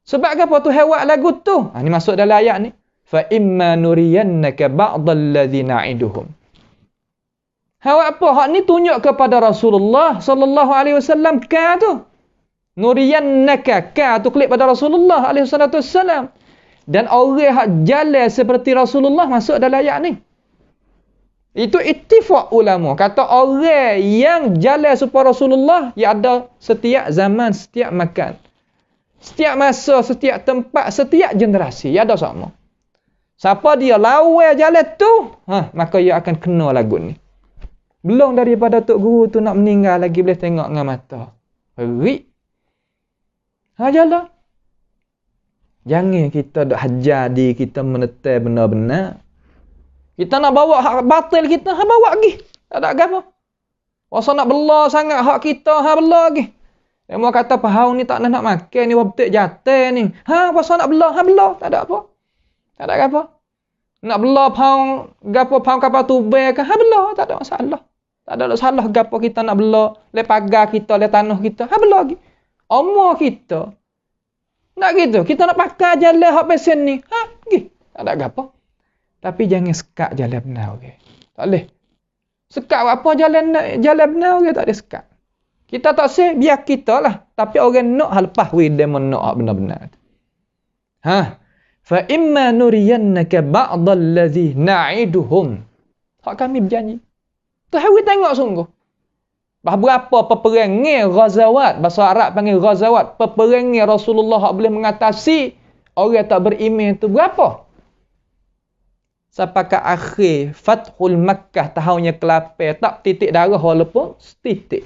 Sebab apa tu hewat lagu tu? Ini masuk dalam ayat ni. Fa imma nuriyannaka ba'dal ladzi na'iduhum. Hewat apa? Hak ni tunjuk kepada Rasulullah sallallahu alaihi wasallam ka tu. Nuriyannaka ka tu klik pada Rasulullah alaihi wasallam. Dan orang hak jalan seperti Rasulullah masuk dalam ayat ni. Itu ittifaq ulama. Kata orang yang jalan seperti Rasulullah yang ada setiap zaman, setiap makan. Setiap masa, setiap tempat, setiap generasi. Ya ada sama. Siapa dia lawan jalan tu, maka ia akan kena lagu ni. Belum daripada tok guru tu nak meninggal lagi boleh tengok dengan mata. Perik. Jalan. Jangan kita dak hajar di kita menetap benar-benar. Kita nak bawa hak batil kita, bawa lagi. Tak ada apa. Wasa nak belah sangat hak kita, belah lagi. Dia mau kata pahau ni tak nak makan ni betul jatuh ni. Pasal nak belah, belah. Tak ada apa. Tak ada apa. Nak belah pahau, gapo pahau kapal tubel ke, belah. Tak ada masalah. Tak ada masalah gapo kita nak belah. Le pagar kita, le tanah kita, belah lagi. Omor kita. Nak gitu. Kita nak pakai jalan hak pesen ni. Pergi. Tak ada apa. Tapi jangan sekat jalan benar. Okay? Tak boleh. Sekat apa jalan benar, okay? Tak ada sekat. Kita tak say, biar kita lah. Tapi orang nak hal lepas dia nak benar-benar. Fa imma nuriyannaka ba'dal ladzi na'iduhum. Hak kami berjanji. Tu hari tengok sungguh. Berapa peperangan ghazawat, bahasa Arab panggil ghazawat, peperangan Rasulullah hak boleh mengatasi orang tak beriman tu berapa? Sampai ke akhir Fathul Makkah tahunnya ke-8 tak titik darah walaupun setitik.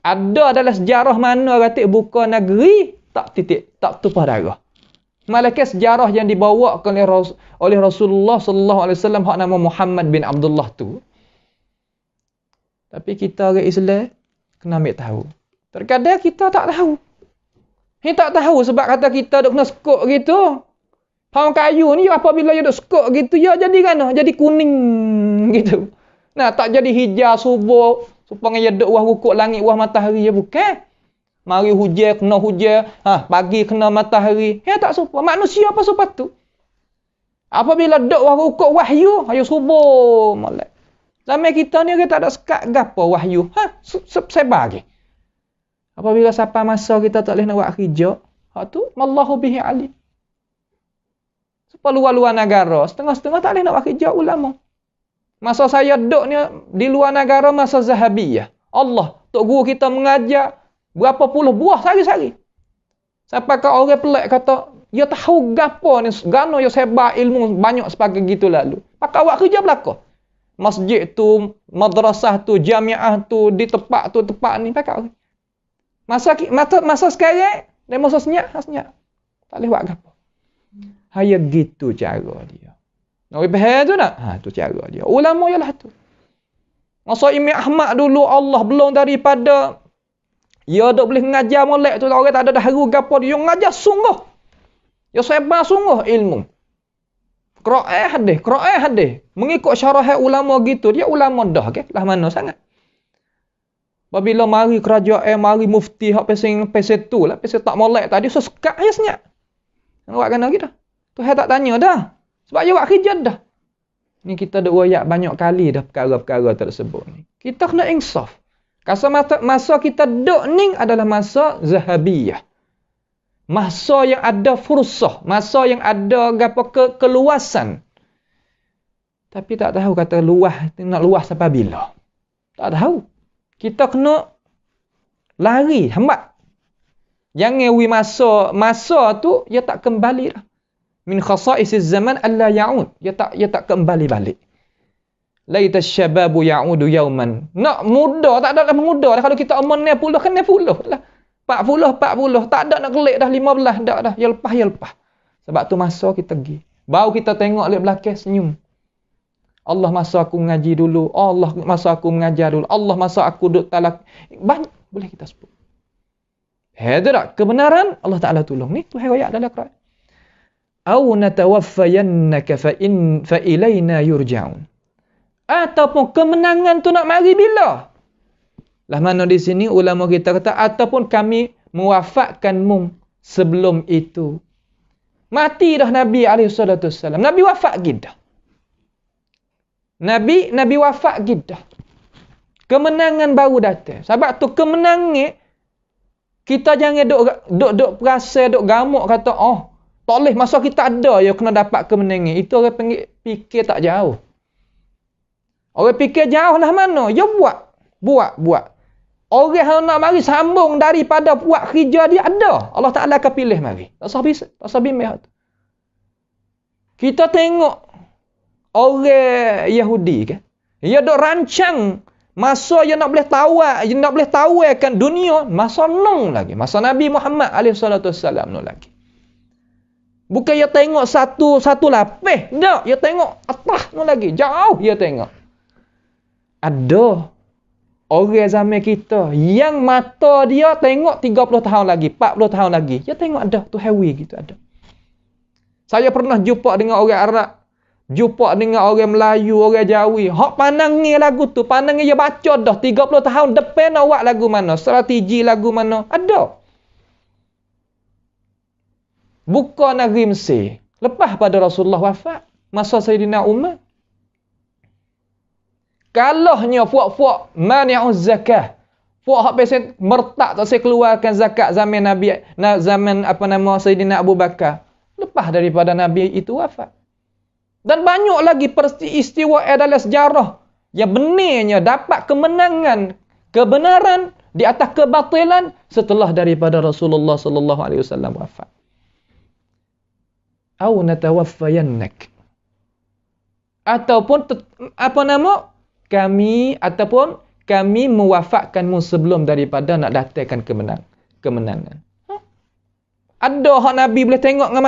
Ada dalam sejarah mana ratik buka negeri tak titik, tak tumpah darah. Malaikat sejarah yang dibawa oleh Rasulullah sallallahu alaihi wasallam hak nama Muhammad bin Abdullah tu. Tapi kita orang Islam kena ambil tahu. Terkadang kita tak tahu. Kita tak tahu sebab kata kita duk kena sekuk gitu. Pohon kayu ni apabila dia duk sekuk gitu ya jadi kan jadi kuning gitu. Nah tak jadi hijau subur supaya dia duk wah rukuk langit wah matahari ya bukan. Mari hujan, kena hujan. Pagi kena matahari. Tak serupa. Manusia apa serupa tu? Apabila dok warukuk wahyu, ayo subuh molek. Zaman kita ni kita tak ada sekat gapo wahyu. Sebar lagi. Apabila sampai masa kita tak boleh nak buat kerja, tu mallahu bihi alim. Supaya luar-luar negara, setengah-setengah tak boleh nak buat kerja ulama. Masa saya dok ni di luar negara masa Zahabiyah. Allah, tok guru kita mengajar berapa puluh buah sehari-hari. Sampai ke orang pelik kata, dia tahu gapo ni, gano dia sebar ilmu banyak sebagai gitu lalu. Pakai awak kerja belaka. Masjid tu, madrasah tu, jamiah tu, di tempat tu, tempat ni pakai. Masa sekarang, dan masa senyap. Tak boleh buat gapo. Hanya gitu cara dia. Nak faham tu nak? Tu cara dia. Ulama ialah tu. Masa Imam Ahmad dulu Allah belum daripada dia dok boleh mengajar molek tu orang tak ada dah haru gapo dia mengajar sungguh. Dia sebar sungguh ilmu. Quran hadis. Mengikut syarah ulama gitu, dia ulama dah lah mana sangat. Apabila mari kerajaan, mari mufti hak pesing tu lah, pesing tak molek tadi sekat ya senyap. Nak kena gitu. Tuhan tak tanya dah. Sebab dia buat kerja dah. Ni kita dah royak banyak kali dah perkara-perkara tersebut ni. Kita kena insaf. Masa kita duk ni adalah masa Zahabiyah. Masa yang ada fursah, masa yang ada keluasan. Tapi tak tahu kata nak luas sampai bila. Tak tahu. Kita kena lari, hambat. Jangan masa tu dia tak kembali dah. Min khasa'isiz zaman alla ya'ud. Dia tak kembali balik. Laita syababu ya'udu yauman. Nak muda tak ada dah muda dah. Kalau kita umur 60 kan 60 lah. 40 tak ada nak kelik dah 15 dah. Ya lepas. Sebab tu masa kita pergi. Baru kita tengok lihat belakang senyum. Allah masa aku mengaji dulu. Allah masa aku mengajar dulu. Allah masa aku duduk talak. Banyak boleh kita sebut. Hadrak kebenaran Allah Taala tolong ni tu ayat dalam Quran. Au natawaffayannaka fa ilaina yurja'un. Ataupun kemenangan tu nak mari bila? Lah mana di sini ulama kita kata ataupun kami mewafatkanmu sebelum itu. Mati dah Nabi SAW. Nabi wafat gitu. Nabi wafat gitu. Kemenangan baru datang. Sebab tu kemenangan kita jangan duk perasa duk gamuk kata tak boleh masa kita ada ya kena dapat kemenangan. Itu orang fikir tak jauh. Orang fikir jauh lah mana? Ya buat. Orang yang nak mari sambung daripada buat kerja dia ada. Allah Ta'ala akan pilih mari. Tak usah bimbang. Kita tengok orang Yahudi kan. Dia dok rancang masa yang nak boleh tawarkan dunia masa nong lagi. Masa Nabi Muhammad SAW nong lagi. Bukan dia tengok satu lapis. Tak, dia tengok atas nong lagi. Jauh dia tengok. Ada orang zaman kita yang mata dia tengok 30 tahun lagi, 40 tahun lagi. Dia tengok ada tu hewi gitu ada. Saya pernah jumpa dengan orang Arab, jumpa dengan orang Melayu, orang Jawi. Hak pandangnya lagu tu, pandangnya dia baca dah 30 tahun depan awak lagu mana, strategi lagu mana. Ada. Bukan negeri Mesir. Lepas pada Rasulullah wafat, masa Sayyidina Umar. Kalahnya puak-puak mani'uz zakah. Puak hak pesen mertak tak saya keluarkan zakat zaman Nabi, zaman Sayyidina Abu Bakar. Lepas daripada Nabi itu wafat. Dan banyak lagi peristiwa dalam sejarah yang benarnya dapat kebenaran di atas kebatilan setelah daripada Rasulullah sallallahu alaihi wasallam wafat. Au natawaffayannak. Ataupun kami mewafatkanmu sebelum daripada nak datangkan kemenangan. Ada hak Nabi boleh tengok dengan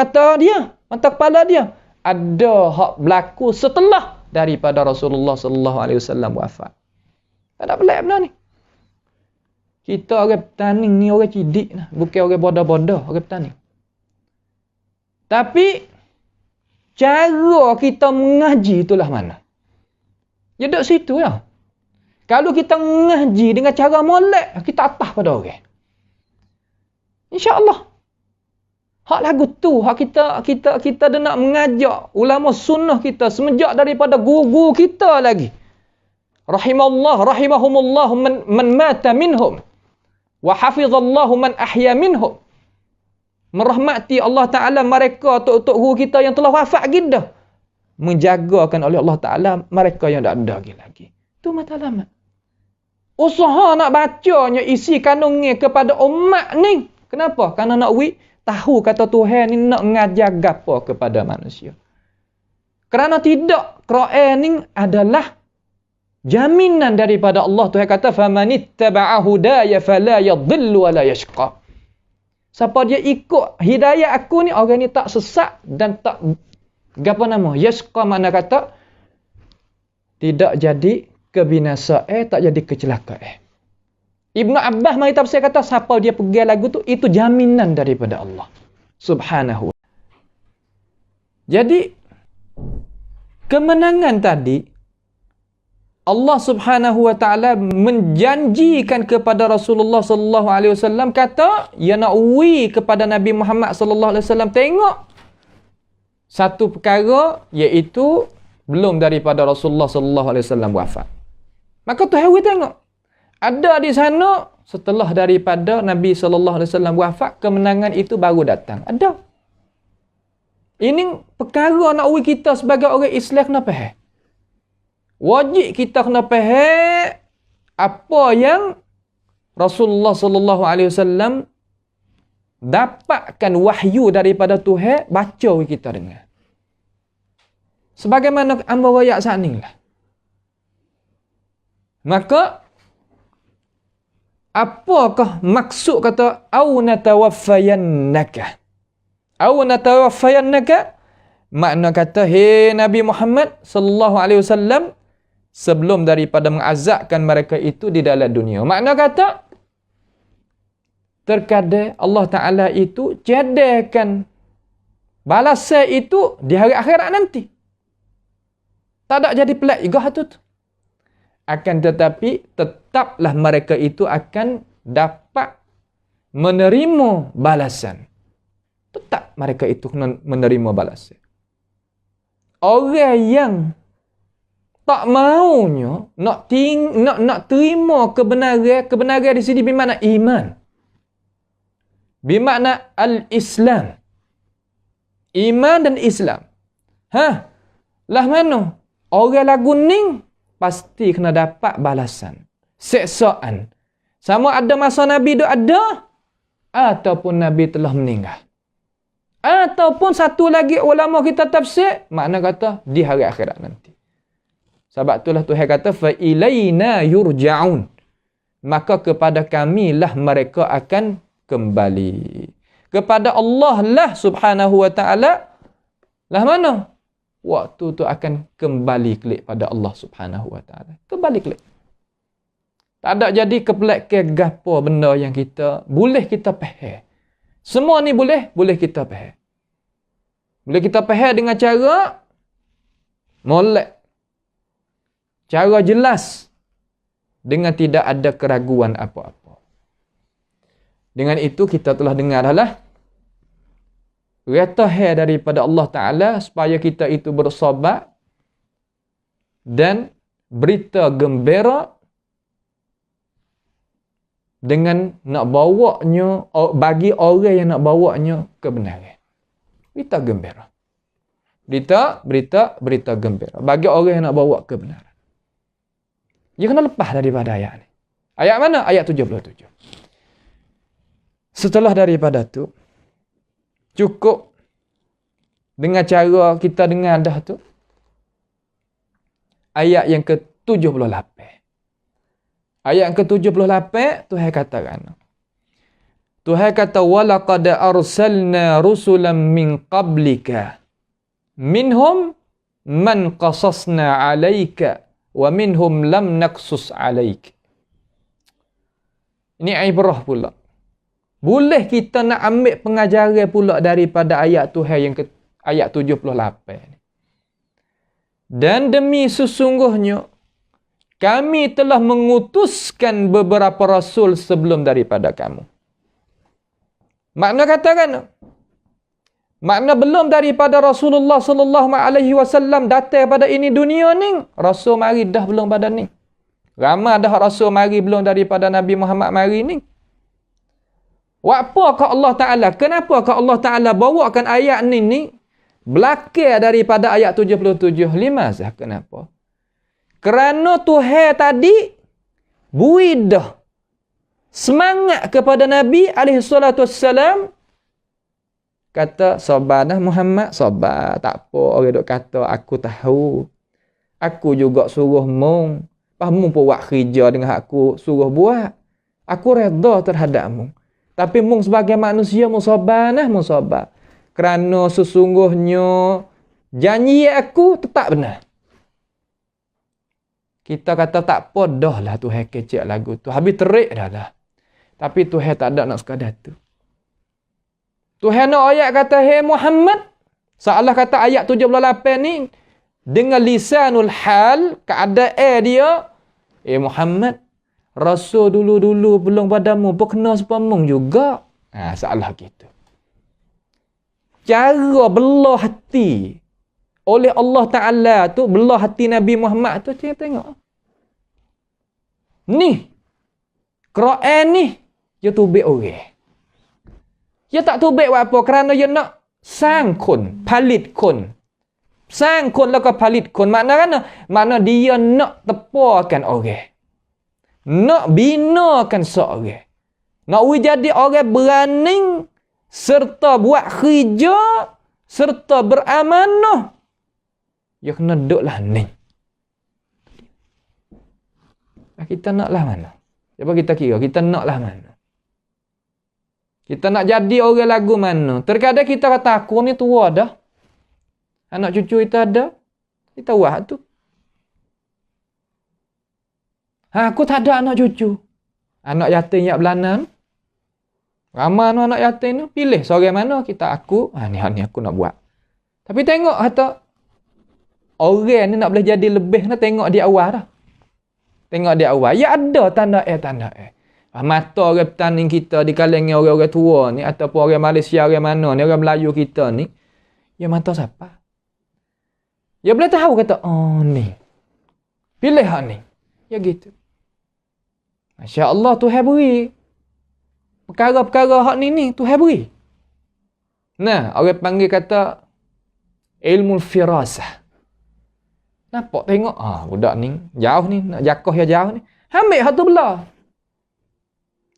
mata kepala dia. Ada hak berlaku setelah daripada Rasulullah sallallahu alaihi wasallam wafat. Tak ada pelik benda ni. Kita orang petani ni orang cidik lah, bukan orang bodoh-bodoh, orang petani. Tapi cara kita mengaji itulah mana. Dia duduk situ ya. Kalau kita mengaji dengan cara molek, kita atas pada orang. InsyaAllah. Hak lagu tu, hak kita dah nak mengajak ulama sunnah kita semenjak daripada guru-guru kita lagi. Rahimahumullah man mata minhum wa hafizallahu man ahya minhum. Merahmati Allah Ta'ala mereka tok-tok guru kita yang telah wafat kita. Menjagakan oleh Allah Ta'ala mereka yang tak ada lagi. Itu matlamat. Usaha nak bacanya isi kandungnya kepada umat ni. Kenapa? Kerana nak tahu kata Tuhan ni nak mengajar gapo kepada manusia. Kerana tidak, Quran ni adalah jaminan daripada Allah. Tuhan kata famanittaba'a hudaya fala yadhillu wa la yashqa. Siapa dia ikut hidayah aku ni, orang ni tak sesat dan tak yashqa, makna kata tidak jadi kebinasaan, tak jadi kecelakaan. Ibnu Abbas mari tafsir kata siapa dia pegang lagu tu, itu jaminan daripada Allah Subhanahu. Jadi kemenangan tadi Allah Subhanahu wa taala menjanjikan kepada Rasulullah sallallahu alaihi wasallam, kata ya nak kepada Nabi Muhammad sallallahu alaihi wasallam, tengok satu perkara, iaitu belum daripada Rasulullah sallallahu alaihi wasallam wafat. Maka Tuhan tengok ada di sana setelah daripada Nabi sallallahu alaihi wasallam wafat, kemenangan itu baru datang. Ada. Ini perkara nak kita sebagai orang Islam kena faham. Wajib kita kena faham apa yang Rasulullah sallallahu alaihi wasallam dapatkan wahyu daripada Tuhan, baca kita dengar. Sebagaimana hamba wayak saat ni lah. Maka apakah maksud kata au natawaffayannaka? Au natawaffayannaka makna kata hey Nabi Muhammad sallallahu alaihi wasallam, sebelum daripada mengazabkan mereka itu di dalam dunia. Makna kata terkadang Allah Ta'ala itu jadikan balasan itu di hari akhirat nanti. Tak ada jadi pelik juga tu. Akan tetapi tetaplah mereka itu akan dapat menerima balasan. Tetap mereka itu menerima balasan. Orang yang tak maunya nak terima kebenaran di sini bermakna iman. Bermakna al-Islam. Iman dan Islam. Lah mana? Orang lagu ni pasti kena dapat balasan. Seksaan. Sama ada masa Nabi itu ada, ataupun Nabi telah meninggal. Ataupun satu lagi ulama kita tafsir, makna kata di hari akhirat nanti. Sebab itulah Tuhan kata fa ilaina yurja'un. Maka kepada kamilah mereka akan kembali. Kepada Allah lah Subhanahu wa taala lah mana? Waktu tu akan kembali kelik pada Allah Subhanahu wa taala. Kembali kelik. Tak ada jadi kepelak ke gapo benda yang kita boleh kita faham. Semua ni boleh kita faham. Boleh kita faham dengan cara molek. Cara jelas dengan tidak ada keraguan apa-apa. Dengan itu kita telah dengar adalah retah daripada Allah Ta'ala supaya kita itu bersabar dan berita gembira dengan nak bawanya bagi orang yang nak bawanya kebenaran. Berita gembira. Berita gembira bagi orang yang nak bawa kebenaran. Dia kena lepas daripada ayat ni. Ayat mana? Ayat 77. Setelah daripada tu, cukup dengan cara kita dengar dah tu, ayat yang ke-78. Ayat yang ke-78, Tuhan katakan. Tuhan kata, وَلَقَدْ أَرْسَلْنَا رُسُلًا مِّن قَبْلِكَ مِنْهُمْ مَنْ قَصَصْنَا عَلَيْكَ وَمِنْهُمْ لَمْ نَقْصُصْ عَلَيْكَ. Ini ibrah pula. Boleh kita nak ambil pengajaran pula daripada ayat Tuhan yang ayat 78. Dan demi sesungguhnya kami telah mengutuskan beberapa rasul sebelum daripada kamu. Makna katakan, makna belum daripada Rasulullah sallallahu alaihi wasallam datang pada ini dunia ni, Rasul mari dah belum pada ni. Ramai dah Rasul mari belum daripada Nabi Muhammad mari ni. Apakah Allah Ta'ala? Kenapakah Allah Ta'ala bawakan ayat ni belakang daripada ayat 77? Limazah, kenapa? Kerana Tuhan tadi bui dah semangat kepada Nabi SAW. Kata, sabar dah Muhammad, sabar. Tak apa, orang duk kata, aku tahu. Aku juga suruh mung. Mung pun buat kerja dengan aku suruh buat. Aku redha terhadapmu. Tapi mung sebagai manusia, mung sabar nah, mung sabar. Kerana sesungguhnya janji aku tetap benar. Kita kata tak apa dah lah Tuhan kecek lagu tu. Habis terik dah lah. Tapi Tuhan tak ada nak sekadar tu. Tuhan nak ayat kata, hey Muhammad. Seolah kata ayat 78 ni. Dengan lisanul hal, keadaan dia. Eh Muhammad. Rasul dulu-dulu belum padamu. Berkena sepamung juga. Salah gitu. Cara belah hati oleh Allah Ta'ala tu, belah hati Nabi Muhammad tu, tengok. Ni. Quran ni. Dia tubik orang. Dia tak tubik apa. Kerana dia nak sangkun. Palit kun. Sangkun lah ke palit kun. Makna kan? Makna dia nak tepakan orang. Nak binakan seorang. Nak jadi orang berani serta buat kerja serta beramanah. Ya kena duduklah ni. Kita naklah mana? Cuba kita kira, kita naklah mana? Kita nak jadi orang lagu mana? Terkadang kita kata, aku ni tua dah. Anak cucu kita ada. Kita buat tu. Aku tak ada anak cucu. Anak yatim yak belanan. Ramai anak yatim tu. Pilih seorang mana kita aku. Ni aku nak buat. Tapi tengok kata. Orang ni nak boleh jadi lebih. Nak tengok di awal dah. Tengok di awal. Ya ada tanda tanda mata orang petani kita di kalangan orang-orang tua ni. Ataupun orang Malaysia, orang mana ni. Orang Melayu kita ni. Ya mata siapa? Ya boleh tahu kata. Oh ni. Pilih hak ni. Ya gitu. Masya Allah Tuhan beri. Perkara-perkara hak ni Tuhan beri. Nah, orang panggil kata ilmu firasah. Nampak tengok. Budak ni jauh ni. Nak jakoh ya jauh ni. Ambil hak tu belah.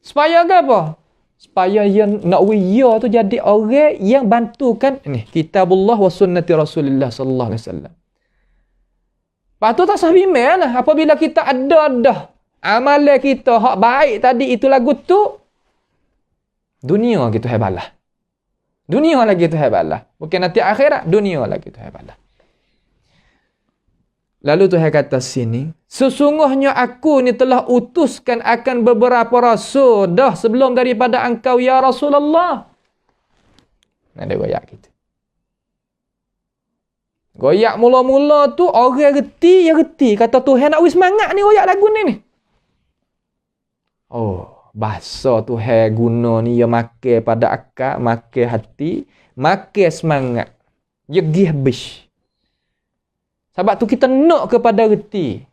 Supaya apa? Supaya yang nak wiya tu jadi orang yang bantukan. Ni, kitabullah wa sunnati Rasulullah sallallahu alaihi wasallam. Lepas tu tak sah bimbang lah. Apabila kita ada dah amalan kita hak baik tadi itu lagu tu, dunia gitu hebatlah. Dunia lagi tu hebatlah. Bukan nanti akhirat, dunia lagi tu hebatlah. Lalu Tuhan kata sini, sesungguhnya aku ni telah utuskan akan beberapa rasul dah sebelum daripada engkau ya Rasulullah. Ada goyak kita. Goyak mula-mula tu orang reti, ya reti. Kata Tuhan nak wis semangat ni goyak lagu ni. Oh, bahasa Tuhan guna ni, ya makan pada akal, makan hati, makan semangat. Ya gih habis. Sebab tu kita nak kepada reti.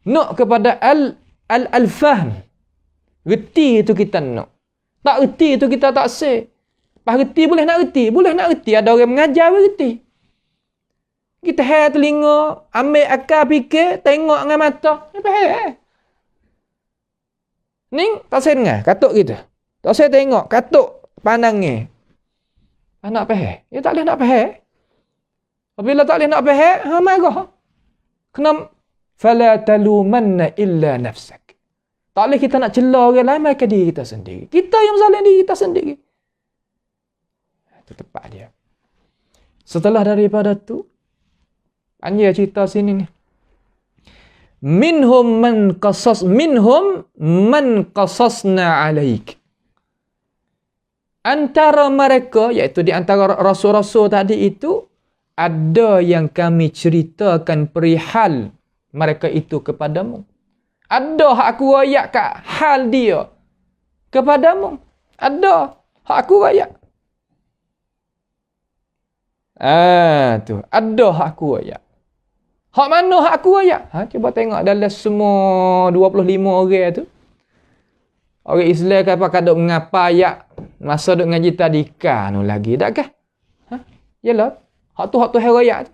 Nak kepada al-fahm. Reti itu kita nak. Tak reti itu kita tak say. Pas reti boleh nak reti. Boleh nak reti. Ada orang mengajar reti. Kita hair telinga, ambil akal fikir, tengok dengan mata. Apa hair? Ni tak saya dengar, katuk kita. Tak saya tengok, katuk pandangnya. Nak faham? Ya tak boleh nak faham. Apabila tak boleh nak faham, marah. Kena fala talumanna illa nafsak. Tak boleh kita nak celah orang lain, maka diri kita sendiri. Kita yang bersalah diri kita sendiri. Itu tepat dia. Setelah daripada tu, panjang cerita sini ni. Minhum man qasasna alaik. Antara mereka, iaitu di antara rasul-rasul tadi itu, ada yang kami ceritakan perihal mereka itu kepadamu. Ada hak aku royak kat hal dia kepadamu. Ada. Hak aku royak. Tu. Ada hak aku royak. Hak mana hak aku royak? Cuba tengok dalam semua 25 orang tu. Orang Islam kan pakai duk mengapa ayat masa duk ngaji tadika nu lagi tak kah? Yalah. Hak tu royak tu.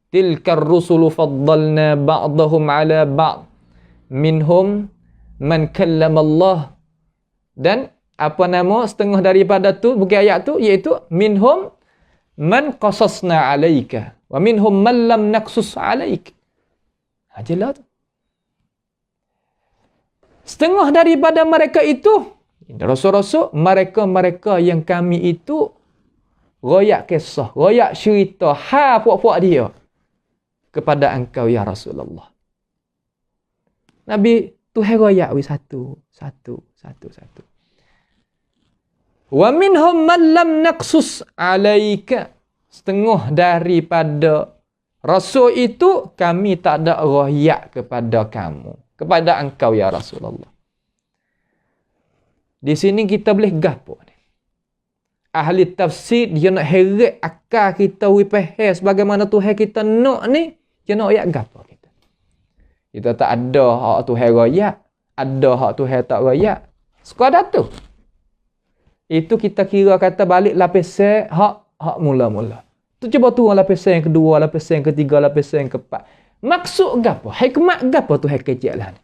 Tilkar rusulu faddalna ba'dahum ala ba'd. Minhum man kallama Allah. Dan apa nama setengah daripada tu bukan ayat tu iaitu minhum man qasasna alaika wa minhum man lam naqsus alaik. Jelas tu. Setengah daripada mereka itu rasul-rasul, mereka yang kami itu royak kisah, royak cerita puak-puak dia kepada engkau ya Rasulullah. Nabi Tuhan royak satu. Wa minhum man lam naqsus alaika. Setengah daripada rasul itu kami tak ada royak kepada kamu, kepada engkau ya Rasulullah. Di sini kita boleh gapo ni. Ahli tafsir dia nak heret akal kita faham sebagaimana Tuhan kita nak ni, dia nak royak gapo kita. Kita tak ada hak Tuhan royak, ada hak Tuhan tak royak. Sekadar tu. Itu kita kira kata balik lapisan hak mula-mula. Tu cuba turun lapisan yang kedua, lapisan yang ketiga, lapisan yang keempat. Maksud gapo? Hikmat gapo Tuhan kecek lah ni?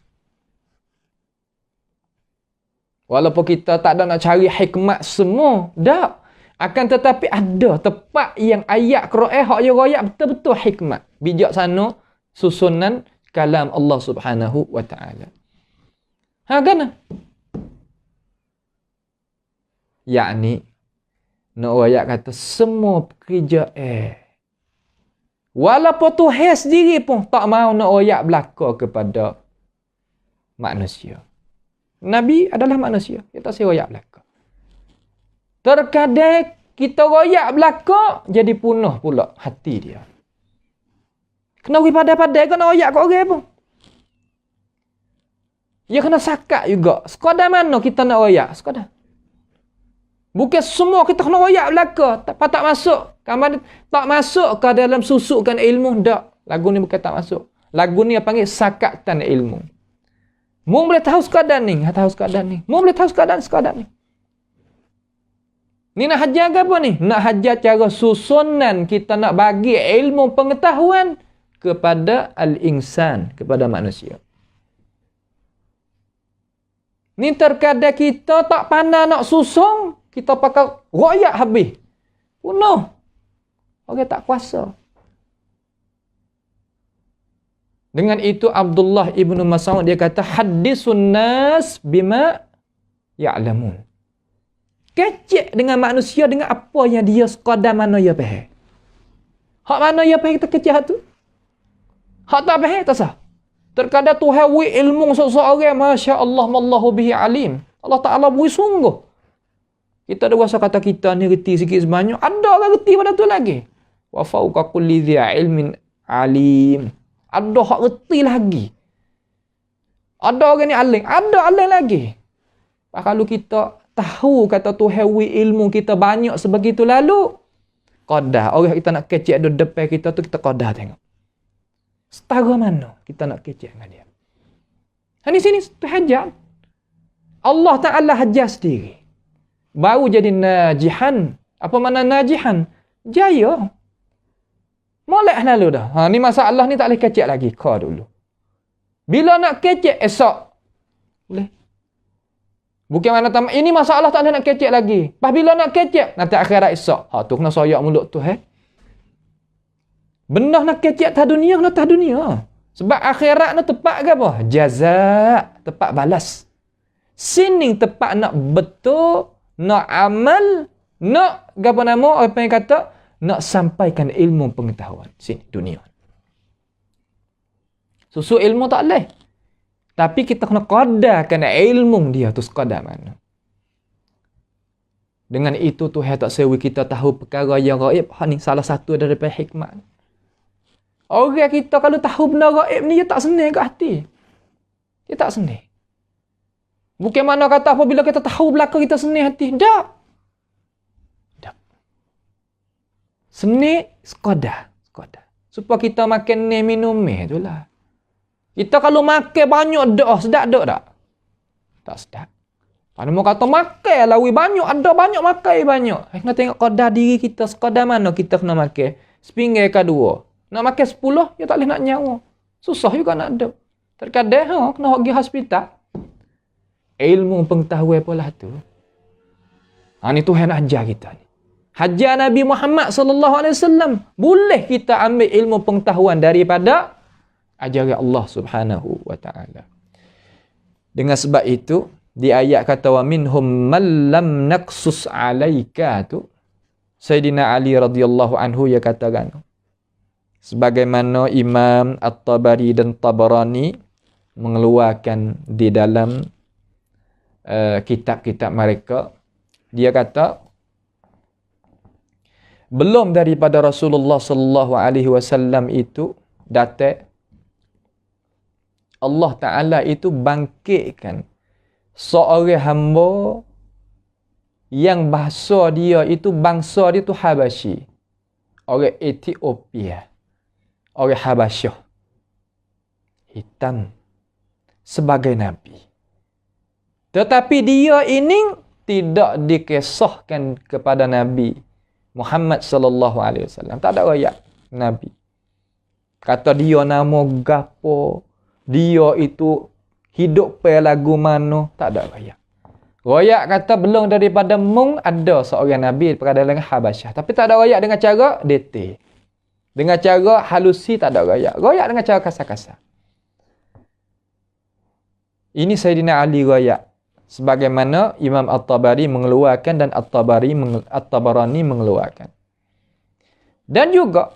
Walaupun kita tak ada nak cari hikmat semua, dak. Akan tetapi ada tepat yang ayat Quran hak dia royak betul-betul hikmat. Bijaksana susunan kalam Allah Subhanahu wa taala. Kan? Yakni nak royak kata semua pekerja walaupun Tuhan sendiri pun tak mau nak royak belaka kepada manusia. Nabi adalah manusia. Dia tak royak belaka. Terkadang kita royak belaka, jadi punah pula hati dia. Kena pergi padai-padai, kena royak kat orang pun. Dia kena sakat juga. Sekadar mana kita nak royak? Sekadar. Bukan semua kita kena royak belaka. Tak masuk. Tak masuk ke dalam susukkan ilmu. Tak. Lagu ni bukan tak masuk. Lagu ni panggil sakatan ilmu. Mu boleh tahu sekadar ni. Mu boleh tahu sekadar ni. Ni nak hajar ke apa ni? Nak hajar cara susunan kita nak bagi ilmu pengetahuan kepada al-insan, kepada manusia. Ni terkadang kita tak pandai nak susun, kita pakai royak habis. Punuh. Orang tak kuasa. Dengan itu Abdullah ibnu Mas'ud dia kata hadisun nas bima ya'lamun. Kecek dengan manusia dengan apa yang dia sekadar mana dia faham. Hak mana dia faham kita kecek hak tu. Hak tak faham tak sah. Terkadang Tuhan wi ilmu seseorang masya-Allah wallahu bihi alim. Allah Taala beri sungguh. Kita ada rasa kata kita ni reti sikit sebanyak, ada orang reti pada tu lagi. Wa fauqa kulli dhi ilmin alim. Ada hak reti lagi. Ada orang ni alim, ada alim lagi. Kalau kita tahu kata Tuhan wi ilmu kita banyak sebegitu lalu, qadar orang kita nak kecek di depan kita tu kita qadar tengok. Setara mana kita nak kecek dengan dia. Di sini hajar. Allah Ta'ala hajar sendiri. Baru jadi najihan. Apa makna najihan? Jaya. Molek lalu dah. Ni masalah ni tak boleh kecek lagi. Kau dulu. Bila nak kecek esok. Boleh. Bukan mana ini masalah tak boleh nak kecek lagi. Pas bila nak kecek, nanti akhirat esok. Tu kena soyak mulut tu. Benda nak kecek tak dunia, kena tak dunia. Sebab akhirat ni tepat ke apa? Jaza. Tepat balas. Sini tepat nak betul, nak amal, nak apa nama, apa yang kata, nak sampaikan ilmu pengetahuan. Sini, dunia. Susu ilmu tak boleh. Tapi kita kena qadarkan ilmu dia tu sekadar mana. Dengan itu Tuhan tak sewi kita tahu perkara yang gaib. Ni salah satu daripada hikmat. Orang kita kalau tahu benda gaib ni, dia tak senang kat hati. Dia tak senang. Bukan mana kata apabila kita tahu belakang kita seni hati. Tak. Tak. Seni sekadar. Supaya kita makan ni minum ni itulah. Kita kalau makan banyak dah, sedap tak? Tak sedap. Mana mau kata makan lawi banyak, ada banyak makan banyak. Kena tengok kadar diri kita, sekadar mana kita kena makan. Sepinggan ke dua. Nak makan 10, ya tak boleh nak nyawa. Susah juga nak ada. Terkadang kena pergi hospital. Ilmu pengetahuan pula tu. Ni Tuhan ajar kita ni. Hajar Nabi Muhammad sallallahu alaihi wasallam. Boleh kita ambil ilmu pengetahuan daripada ajaran Allah Subhanahu wa taala. Dengan sebab itu, di ayat kata wa minhum man lam naqsus alaika tu, Sayyidina Ali radhiyallahu anhu dia katakan, sebagaimana Imam At-Tabari dan Tabarani mengeluarkan di dalam kitab-kitab mereka, dia kata belum daripada Rasulullah sallallahu alaihi wasallam itu datang, Allah Taala itu bangkitkan seorang hamba yang bahasa dia itu, bangsa dia tu Habasyi, orang Ethiopia, orang Habasyah, hitam, sebagai Nabi. Tetapi dia ini tidak dikisahkan kepada Nabi Muhammad sallallahu alaihi wasallam. Tak ada riwayat Nabi. Kata dia nama gapo, dia itu hidup pada lagu mana, tak ada riwayat. Riwayat kata belum daripada mung ada seorang Nabi pada dalam Habasyah. Tapi tak ada riwayat dengan cara detail. Dengan cara halusi tak ada riwayat. Riwayat dengan cara kasar-kasar. Ini Sayyidina Ali riwayat. Sebagaimana Imam At-Tabari mengeluarkan dan At-Tabarani mengeluarkan. Dan juga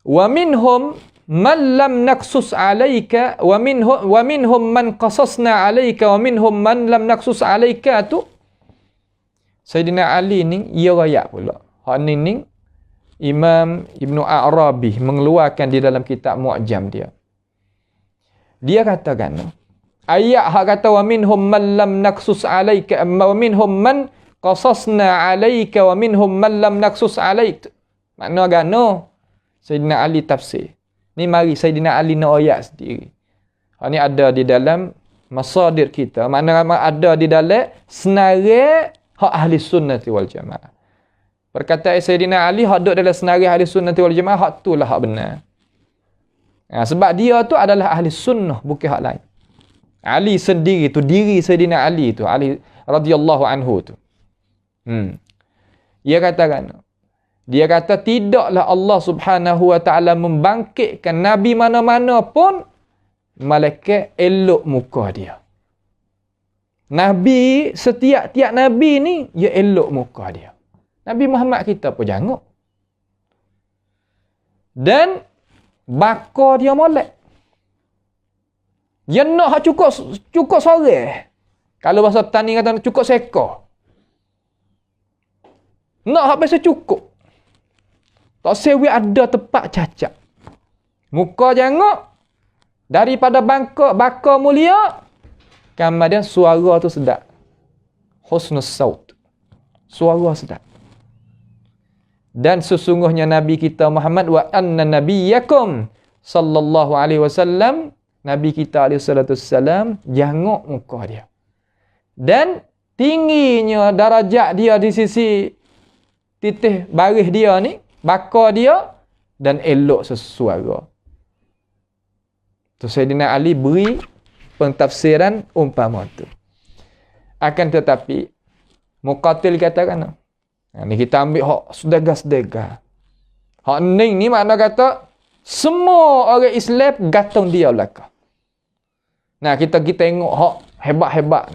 wa minhum man lam naqsus alayka wa minhum man qasasna alayka wa minhum man lam naqsus alayka tu Sayyidina Ali ni ia riwayat pula. Hak ni Imam Ibnu Arabi mengeluarkan di dalam kitab Mu'jam dia. Dia katakan ayat hak kata wa minhum man lam naqsus alayka wa minhum man qasasna alayka wa minhum man lam naqsus alayk. Makna gano Sayyidina Ali tafsir. Ni mari Sayyidina Ali nak ayat sendiri. Hak ni ada di dalam masadir kita. Makna ada di dalam senarai hak ahli sunnah wal jamaah. Perkataan Sayyidina Ali hak duduk dalam senarai ahli sunnah wal jamaah, hak tu lah hak benar. Sebab dia tu adalah ahli sunnah, bukan hak lain. Ali sendiri tu, diri Sayyidina Ali tu, Ali radhiyallahu anhu tu. Dia kata tidaklah Allah Subhanahu wa taala membangkitkan nabi mana-mana pun malaikat elok muka dia. Nabi, setiap nabi ni dia elok muka dia. Nabi Muhammad kita pun janguk. Dan baka dia molek. Dia nak cukup sore. Kalau bahasa tani kata cukup seekor. Nak hak biasa cukup. Tak sewi ada tempat cacat. Muka jangok. Daripada baka mulia. Kemudian suara tu sedap. Husnus saut. Suara sedap. Dan sesungguhnya Nabi kita Muhammad wa anna nabiyyakum sallallahu alaihi wasallam, Nabi kita alaihi salatu wassalam jangok muka dia. Dan tingginya darajat dia di sisi titih baris dia ni, baka dia, dan elok sesuara. Tu Sayyidina Ali beri pentafsiran umpama tu. Akan tetapi Muqatil katakan, ni kita ambil hak sedega-sedega. Hak ni makna kata semua orang Islam gantung dia belakang. Nah, kita pergi tengok hak hebat-hebat.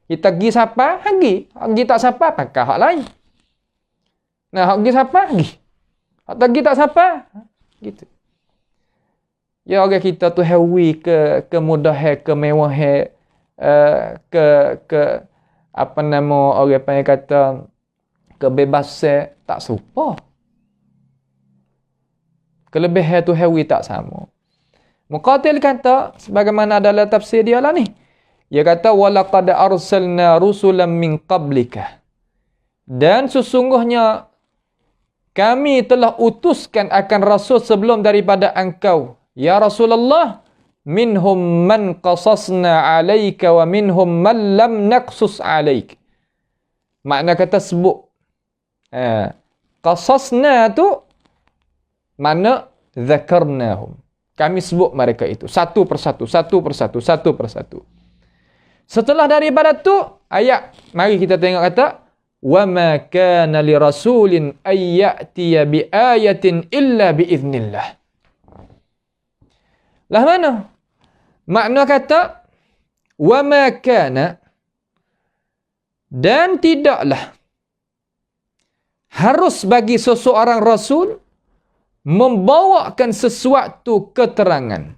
Kita pergi siapa? Pergi tak siapa? Pakai hak lain. Nah, hak pergi siapa? Pergi. Hak tak pergi tak siapa? Gitu. Ya, orang kita tu hewi ke kemudahan, kemewahan, ke apa nama orang panggil kata kebebasan tak serupa. Kelebihan tu hewi tak sama. Muqatil kata sebagaimana dalam tafsir dia lah ni. Dia kata walaqad arsalna rusulan min qablika. Dan sesungguhnya kami telah utuskan akan rasul sebelum daripada engkau. Ya Rasulullah, minhum man qasasna alaika wa minhum man lam naqsus alaik. Makna kata sebut. Qasasna tu makna zakarnahum. Kami sebut mereka itu satu persatu, satu persatu, satu persatu. Setelah daripada tu ayat, mari kita tengok kata wa ma kana li rasulin ay ya'tiya bi ayatin illa bi idznillah. Lah mana? Makna kata wa ma kana, dan tidaklah harus bagi seseorang rasul membawakan sesuatu keterangan.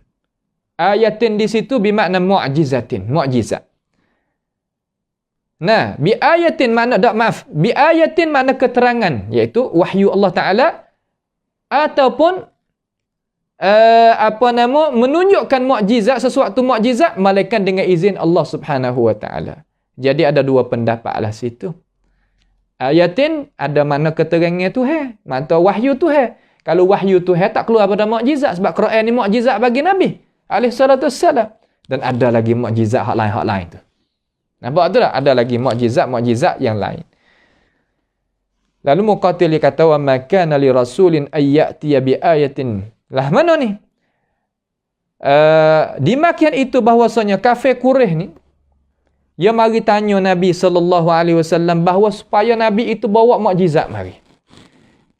Ayatin di situ bermakna mu'jizatin, mukjizat. Nah, bi ayatin makna bi ayatin makna keterangan, iaitu wahyu Allah Taala, ataupun menunjukkan mukjizat, sesuatu mukjizat malaikat dengan izin Allah Subhanahu wa taala. Jadi ada dua pendapat lah situ. Ayatin ada makna keterangan Tuhan, makna wahyu Tuhan. Kalau wahyu Tuhan tak keluar pada mukjizat, sebab Quran ni mukjizat bagi Nabi alaihi salatu wassalam. Dan ada lagi mukjizat hak lain tu. Nampak tu tak? Ada lagi mukjizat yang lain. Lalu Muqatil kata wa ma kana li rasulin ay ya'tiya bi ayatin. Lah mana ni? Dimakian itu bahwasanya kafir Quraisy ni dia mari tanya Nabi sallallahu alaihi wasallam bahawa supaya Nabi itu bawa mukjizat mari.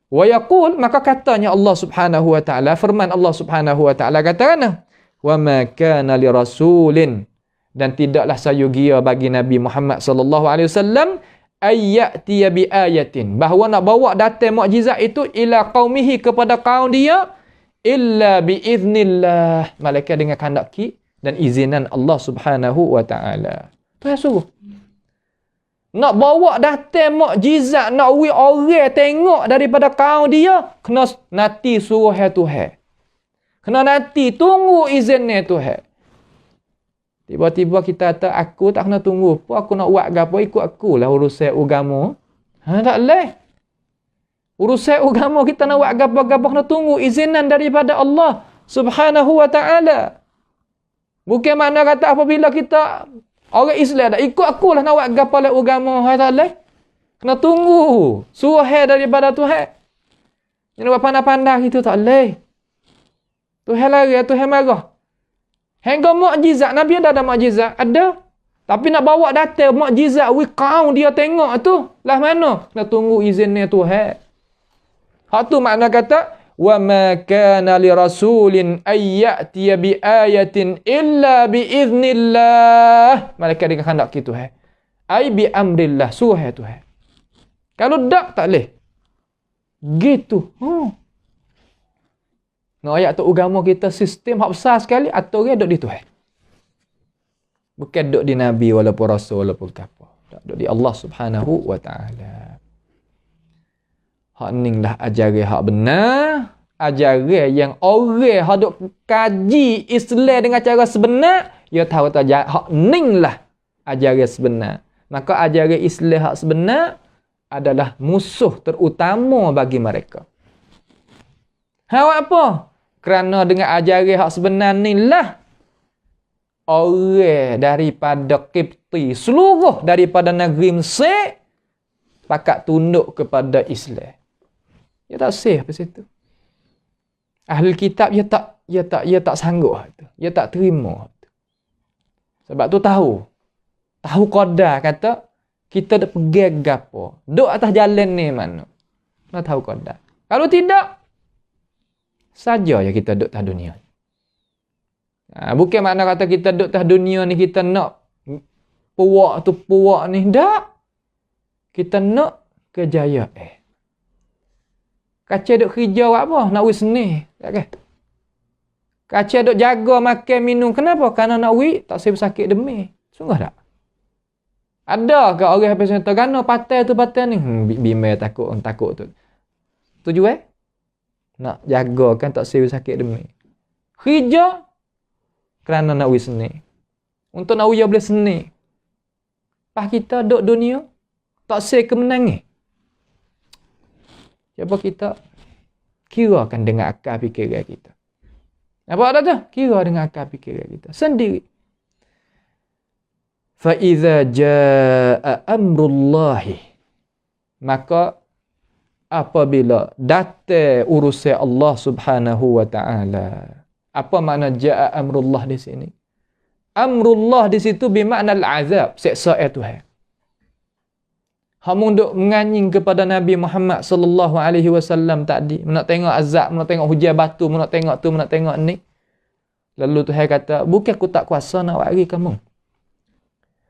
Wa yaqul, maka katanya Allah Subhanahu wa taala, firman Allah Subhanahu wa taala katakan wa ma kana li rasulin, dan tidaklah sayugia bagi Nabi Muhammad sallallahu alaihi wasallam ayyati bi ayatin, bahawa nak bawa datang mukjizat itu ila qaumihi, kepada kaum dia, illa bi iznillah, malaikat dengan kehendak dan izinan Allah Subhanahu wa taala. Tuhan suruh nak bawa datang mukjizat, nak orang tengok daripada kaum dia, kena nanti suruh Tuhan. Kena nanti tunggu izinnya Tuhan. Tiba-tiba kita kata, aku tak kena tunggu apa, aku nak buat apa, ikut akulah urusan agama. Tak boleh. Urusan agama kita nak buat apa-apa, kena tunggu izinan daripada Allah Subhanahu wa taala. Bukan makna kata apabila kita orang Islam dah ikut akulah nak buat apa lah agama, tak boleh. Kena tunggu suruh daripada Tuhan. Jangan buat pandai-pandai gitu, tak boleh. Tuhan lari, Tuhan marah. Hingga mukjizat, Nabi ada mukjizat? Ada. Tapi nak bawa datang mukjizat, kaum dia tengok tu, lah mana? Kena tunggu izinnya Tuhan. Hak tu makna kata, wa ma kana li rasulin ay ya'tiya bi ayatin illa bi iznillah. Malaikat dengan kehendak Tuhan. Ai bi amrillah, suruh Tuhan. Kalau tak boleh. Gitu. Nah, ayat tu agama kita sistem hak besar sekali, aturnya duduk di Tuhan. Bukan duduk di Nabi walaupun Rasul walaupun apa. Duduk di Allah Subhanahu wa taala. Hak ning lah ajaran hak benar, ajaran yang orang hak duk kaji Islam dengan cara sebenar, dia tahu tak hak ning lah ajaran sebenar. Maka ajaran Islam hak sebenar adalah musuh terutama bagi mereka. Hak apa? Kerana dengan ajaran hak sebenar ni lah orang daripada Qibti, seluruh daripada negeri Mesir pakat tunduk kepada Islam. Dia tak sah apa situ. Ahli kitab dia tak sanggup tu. Dia tak terima tu. Sebab tu tahu qadar kata kita dak pegang gapo. Duk atas jalan ni mana. Nak tahu qadar. Kalau tidak saja ya kita duduk atas dunia. Bukan makna kata kita duduk atas dunia ni kita nak puak ni. Tak. Kita nak kejayaan. Kaca duk kerja buat apa? Nak wis ni. Tak ke? Kaca duk jaga makan minum. Kenapa? Kerana nak wis tak sakit demi. Sungguh tak? Ada ke orang habis kata kerana patai ni? Bimbang takut tu. Tujuan? Nak jaga kan tak serius sakit demi. Kerja kerana nak wis ni. Untuk nak uya boleh seni. Pas kita duduk dunia, tak say kemenangan. Cuba kita kirakan dengan akal fikiran kita. Apa ada tu? Kira dengan akal fikiran kita. Sendiri. فَإِذَا جَاءَ أَمْرُ اللَّهِ Maka apabila datang urusan Allah Subhanahu wa taala. Apa makna jaa amrullah di sini? Amrullah di situ bermakna al-azab, siksa Tuhan. Hamun duk menganying kepada Nabi Muhammad sallallahu alaihi wasallam tadi, nak tengok azab, nak tengok hujan batu, nak tengok tu, nak tengok ni. Lalu Tuhan kata, bukan aku tak kuasa nak wari kamu.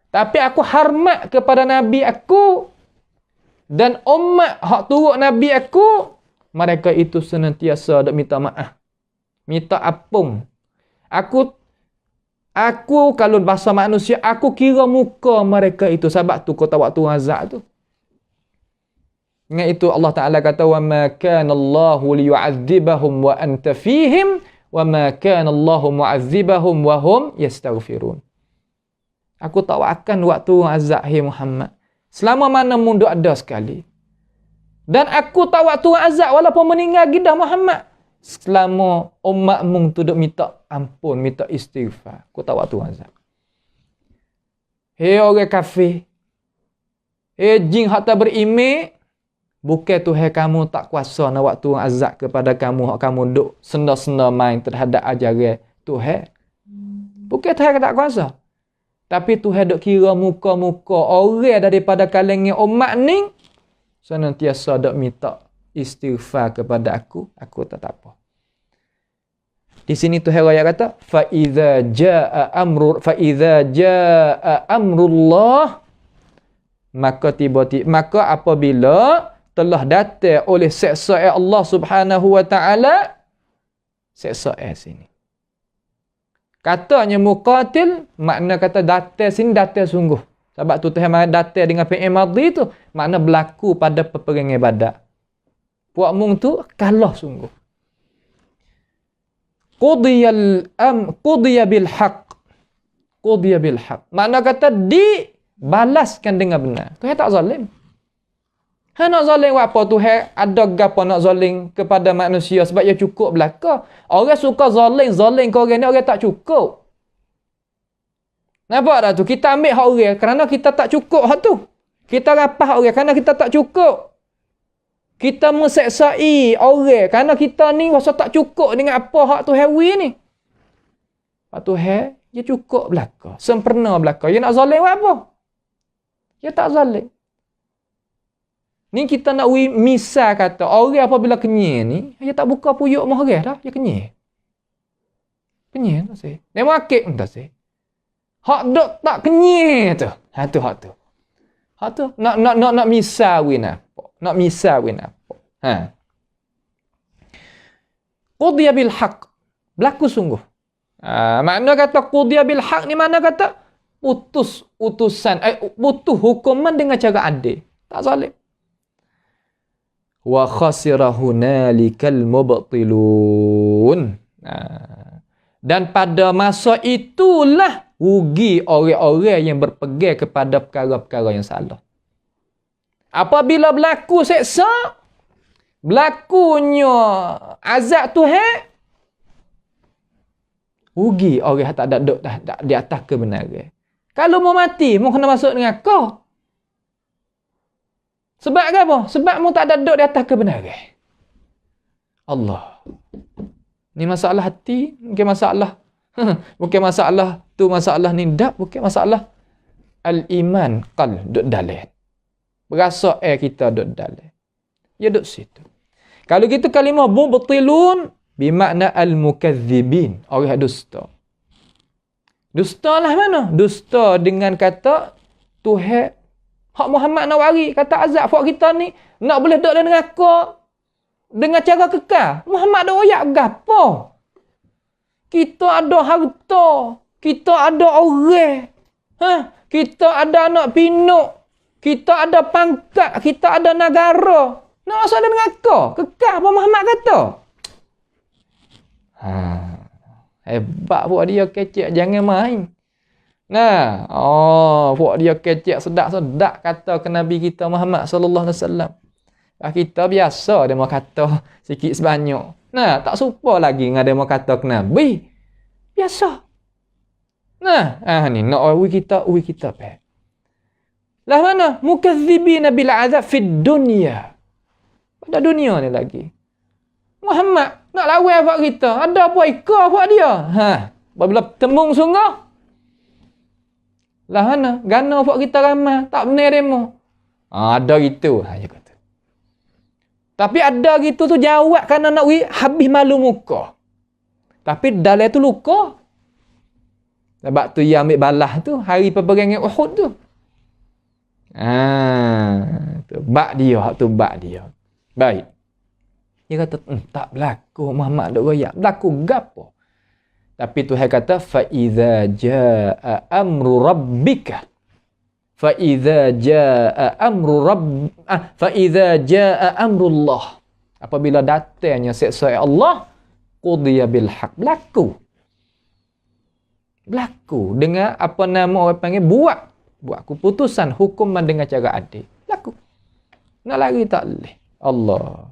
Tapi aku hormat kepada Nabi aku dan umat hak turut Nabi aku, mereka itu senantiasa dak minta maaf. Minta ampun. Aku kalau bahasa manusia, aku kira muka mereka itu sebab tu kau tahu waktu azab tu. Dengan itu Allah Taala kata wa ma kana Allahu liyu'adzibahum wa anta fihim wa ma kana Allahu mu'adzibahum wa hum yastaghfirun. Aku tak akan waktu azab hai Muhammad. Selama mana mundur ada sekali. Dan aku tak waktu azab walaupun meninggal gidah Muhammad. Selama umat mung tu duk minta ampun, minta istighfar. Aku tak waktu azab. Hei orang kafir. Hei jin hak tak beriman. Bukan Tuhan kamu tak kuasa nak waktu azab kepada kamu. Hak kamu duk senda-senda main terhadap ajaran Tuhan. Bukan Tuhan tak kuasa. Tapi Tuhan duk kira muka-muka orang daripada kalangan umat ni senantiasa duk minta istighfar kepada aku tak apa. Di sini Tuhan raya kata fa iza jaa amrullah maka apabila telah datang oleh seksa Allah Subhanahu wa taala, seksa sini. Katanya muqatil, makna kata datang sini datang sungguh. Sebab tu Tuhan datang dengan fi'il madhi tu, makna berlaku pada peperangan Badar. Puak mung tu kalah sungguh. Qudiya bil haqq. Qudiya bil haqq. Makna kata dibalaskan dengan benar. Tuhan tak zalim. Han nak zalim apa Tuhan? Ada gapo nak zalim kepada manusia sebab ia cukup belaka. Orang suka zalim ke orang ni, orang tak cukup. Nampak tak tu? Kita ambil hak orang kerana kita tak cukup hak tu. Kita rapah orang kerana kita tak cukup. Kita menseksai orang kerana kita ni rasa tak cukup dengan apa hak Tuhan ni. Hak Tuhan, dia cukup belaka. Sempurna belaka. Dia nak zalim apa? Dia tak zalim. Ni kita nak misal kata, orang apabila kenyir ni, dia tak buka puyuk mahal dah, dia kenyir. Kenyir tak sih? Dia makik tak sih? Hak dok tak kenyir tu. Hak tu. Nak misal win apa? Nak misal win apa? Qudiya bil haqq. Berlaku sungguh. Makna kata qudiya bil haqq ni mana kata? Putus hukuman dengan cara adil. Tak zalim. Wa khasira hunalikal mubtilun. Dan pada masa itulah rugi orang-orang yang berpegang kepada perkara-perkara yang salah. Apabila berlaku seksa, berlakunya azab Tuhan, rugi orang yang tak ada di atas kebenaran. Kalau mau mati, mau kena masuk dengan kau. Sebab apa? Sebab mu tak ada duduk di atas kebenaran. Allah. Ni masalah hati, bukan masalah. Bukan masalah tu, masalah ni dak, bukan masalah al-iman qal duduk dalam. Berasa kita duduk dalam. Ya duduk situ. Kalau gitu kalimah mubtilun bermakna al-mukadzibin, orang dusta. Dusta lah mana? Dusta dengan kata Tuhan hak Muhammad nak wari, kata azab hak kita ni nak boleh duduk dengan aku dengan cara kekal. Muhammad dah royak gapo? Kita ada harta, kita ada orang. Kita ada anak pinuk, kita ada pangkat, kita ada negara. Nak asal dengan aku? Kekal apa Muhammad kata? Hebat buat dia kecek, jangan main. Nah, buat dia kecek sedap-sedap kata ke Nabi kita Muhammad sallallahu alaihi wasallam. Kita biasa dia mau kata sikit sebanyak. Nah, tak serupa lagi dengan dia mau kata ke Nabi. Biasa. Nah, ni nak uwi kita pe. Lah mana? Mukazzibina bil azab fid dunya. Pada dunia ni lagi. Muhammad nak lawan buat kita. Ada apa ikut buat dia? Bila tembung sungguh. Lah mana? Gana buat kita ramai. Tak benar demo. Ada gitu. Dia kata. Tapi ada gitu tu jawab kerana nak habis malu muka. Tapi dalam tu luka. Sebab tu dia ambil balah tu hari peperangan Uhud tu. Tu bak dia. Baik. Dia kata, tak berlaku Muhammad duk royak. Berlaku gapo? Tapi Tuhan kata, fa iza jaa amru rabbika. Fa iza jaa amrullah. Apabila datangnya seksa Allah, qudiya bil haq. Berlaku dengan apa nama orang panggil buat keputusan hukuman dengan cara adil. Berlaku. Nak lari tak boleh. Allah.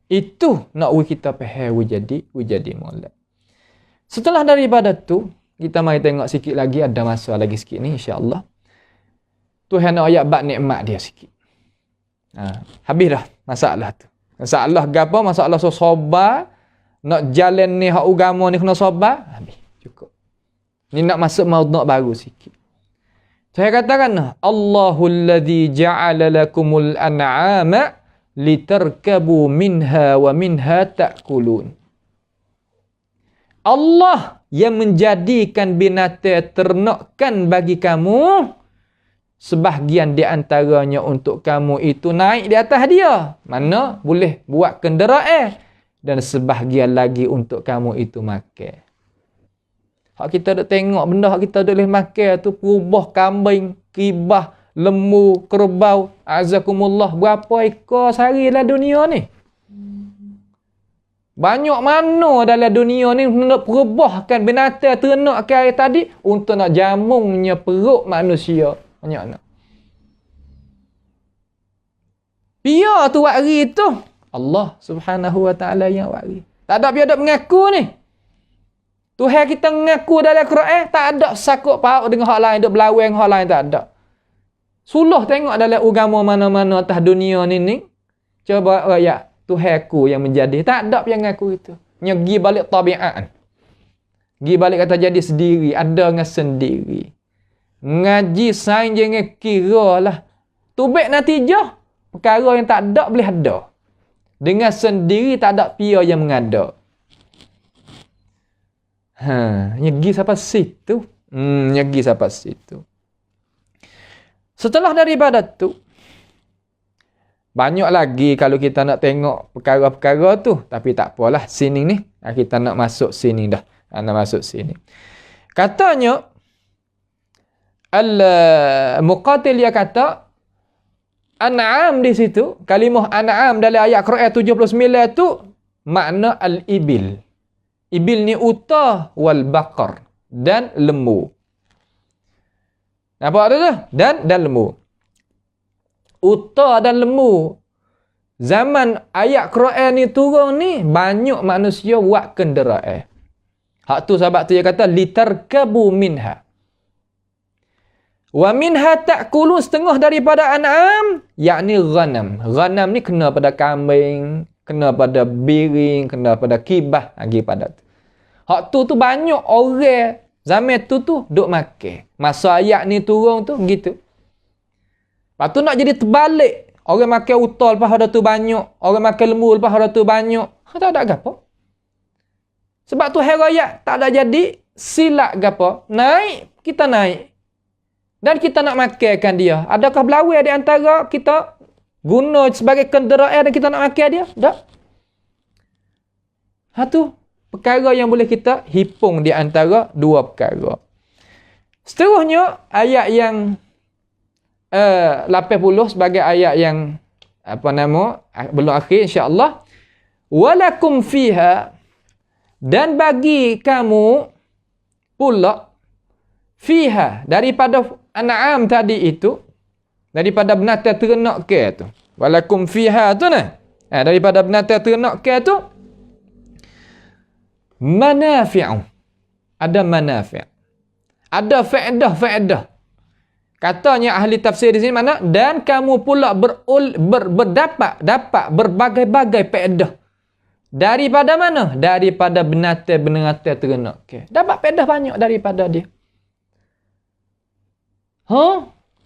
Itu nak kita faham jadi molek. Setelah daripada tu, kita mari tengok sikit lagi, ada masa lagi sikit ni insya-Allah. Tuhan nak ayat bab nikmat dia sikit. Habis dah masalah tu. Masalah gapo? Masalah sabar, nak jalan ni hak agama ni kena sabar, habis. Cukup. Ni nak masuk maudhu' baru sikit. Saya katakan, Allahul ladzi ja'ala lakumul an'ama litarkabu minha wa minha ta'kulun. Allah yang menjadikan binatang ternakan bagi kamu, sebahagian di antaranya untuk kamu itu naik di atas dia. Mana boleh buat kenderaan. Dan sebahagian lagi untuk kamu itu makan. Hak kita duk tengok benda hak kita duk boleh makan tu, perubah kambing, kibah, lembu, kerbau, azakumullah, berapa ekor sehari dalam dunia ni? Banyak mana dalam dunia ni nak perubahkan binatang ternak ke hari tadi untuk nak jamungnya perut manusia. Banyak nak. Biar tu wari tu Allah Subhanahu wa taala yang wari. Tak ada biar mengaku ni. Tuhan kita mengaku dalam Quran, tak ada sakut paut dengan hak lain, duk berlawan hak lain, tak ada. Suluh tengok dalam agama mana-mana atas dunia ni. Coba ayat Tuhanku yang menjadi. Tak ada yang mengaku itu. Nyegi balik tabiat. Gi balik kata jadi sendiri, ada dengan sendiri. Ngaji sains jangan kira lah. Tubik natijah. Perkara yang tak ada boleh ada. Dengan sendiri tak ada pia yang mengada. Nyegi sampai situ. Nyegi sampai situ. Setelah daripada tu, banyak lagi kalau kita nak tengok perkara-perkara tu. Tapi tak apalah, sini ni. Kita nak masuk sini dah. Nak masuk sini. Katanya, Al-Muqatil dia kata, An'am di situ, kalimah An'am dalam ayat Quran 79 tu, makna Al-Ibil. Ibil ni utah wal baqar dan lembu. Nampak tu? Dan lembu. Utah dan lembu. Zaman ayat Quran ni turun ni, banyak manusia buat kenderaan. Hak tu sebab tu dia kata litarkabu minha. Wa minha ta'kulun, setengah daripada an'am, yakni ghanam. Ghanam ni kena pada kambing, kena pada biring, kena pada kibah, lagi pada tu. Hak tu banyak orang zaman tu duk makan. Masa ayat ni turun tu begitu. Lepas tu nak jadi terbalik. Orang makan utol lepas ada tu banyak, orang makan lembu lepas ada tu banyak. Tak ada gapo. Sebab tu hari raya tak ada jadi silap gapo. Naik, kita naik. Dan kita nak makankan dia. Adakah berlawan di antara kita guna sebagai kenderaan dan kita nak makan dia? Tak. Tu perkara yang boleh kita hipung di antara dua perkara. Seterusnya, ayat yang 80 sebagai ayat yang belum akhir insya-Allah. Walakum fiha, dan bagi kamu pula fiha, daripada an'am tadi itu, daripada binatang ternak ke tu. Walakum fiha tu nah. Daripada binatang ternak ke tu, manafi'u. Ada manafi'. Ada faedah. Katanya ahli tafsir di sini mana? Dan kamu pula dapat berbagai-bagai faedah. Daripada mana? Daripada binatang ternak. Okay. Dapat faedah banyak daripada dia.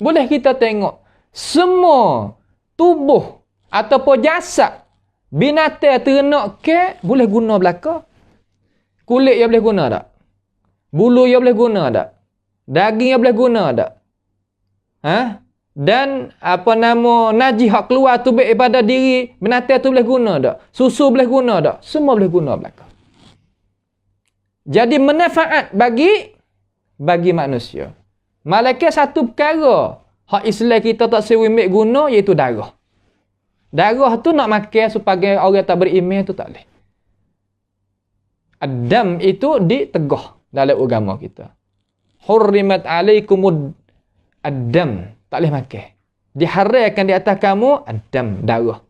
Boleh kita tengok semua tubuh ataupun jasad binatang ternak boleh guna belaka. Kulit dia boleh guna tak? Bulu dia boleh guna tak? Daging dia boleh guna tak? Dan najis hak keluar tubik daripada diri binatang tu boleh guna tak? Susu boleh guna tak? Semua boleh guna belaka. Jadi manfaat bagi manusia. Malaikat satu perkara hak Islam kita tak sewimik guna iaitu darah. Darah tu nak makan supaya orang tak beriman tu tak boleh. Adam itu ditegah dalam agama kita. Hurrimat alaikumud adam. Tak boleh makan. Diharamkan di atas kamu adam, darah.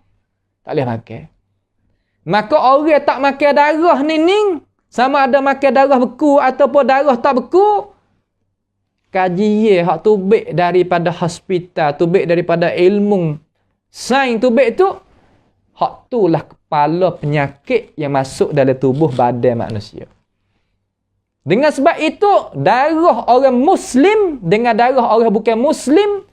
Tak boleh makan. Maka orang tak makan darah ni sama ada makan darah beku ataupun darah tak beku, kajian hak tubik daripada hospital, tubik daripada ilmu sains tubik tu, hak itulah kepala penyakit yang masuk dalam tubuh badan manusia. Dengan sebab itu, darah orang Muslim dengan darah orang bukan Muslim,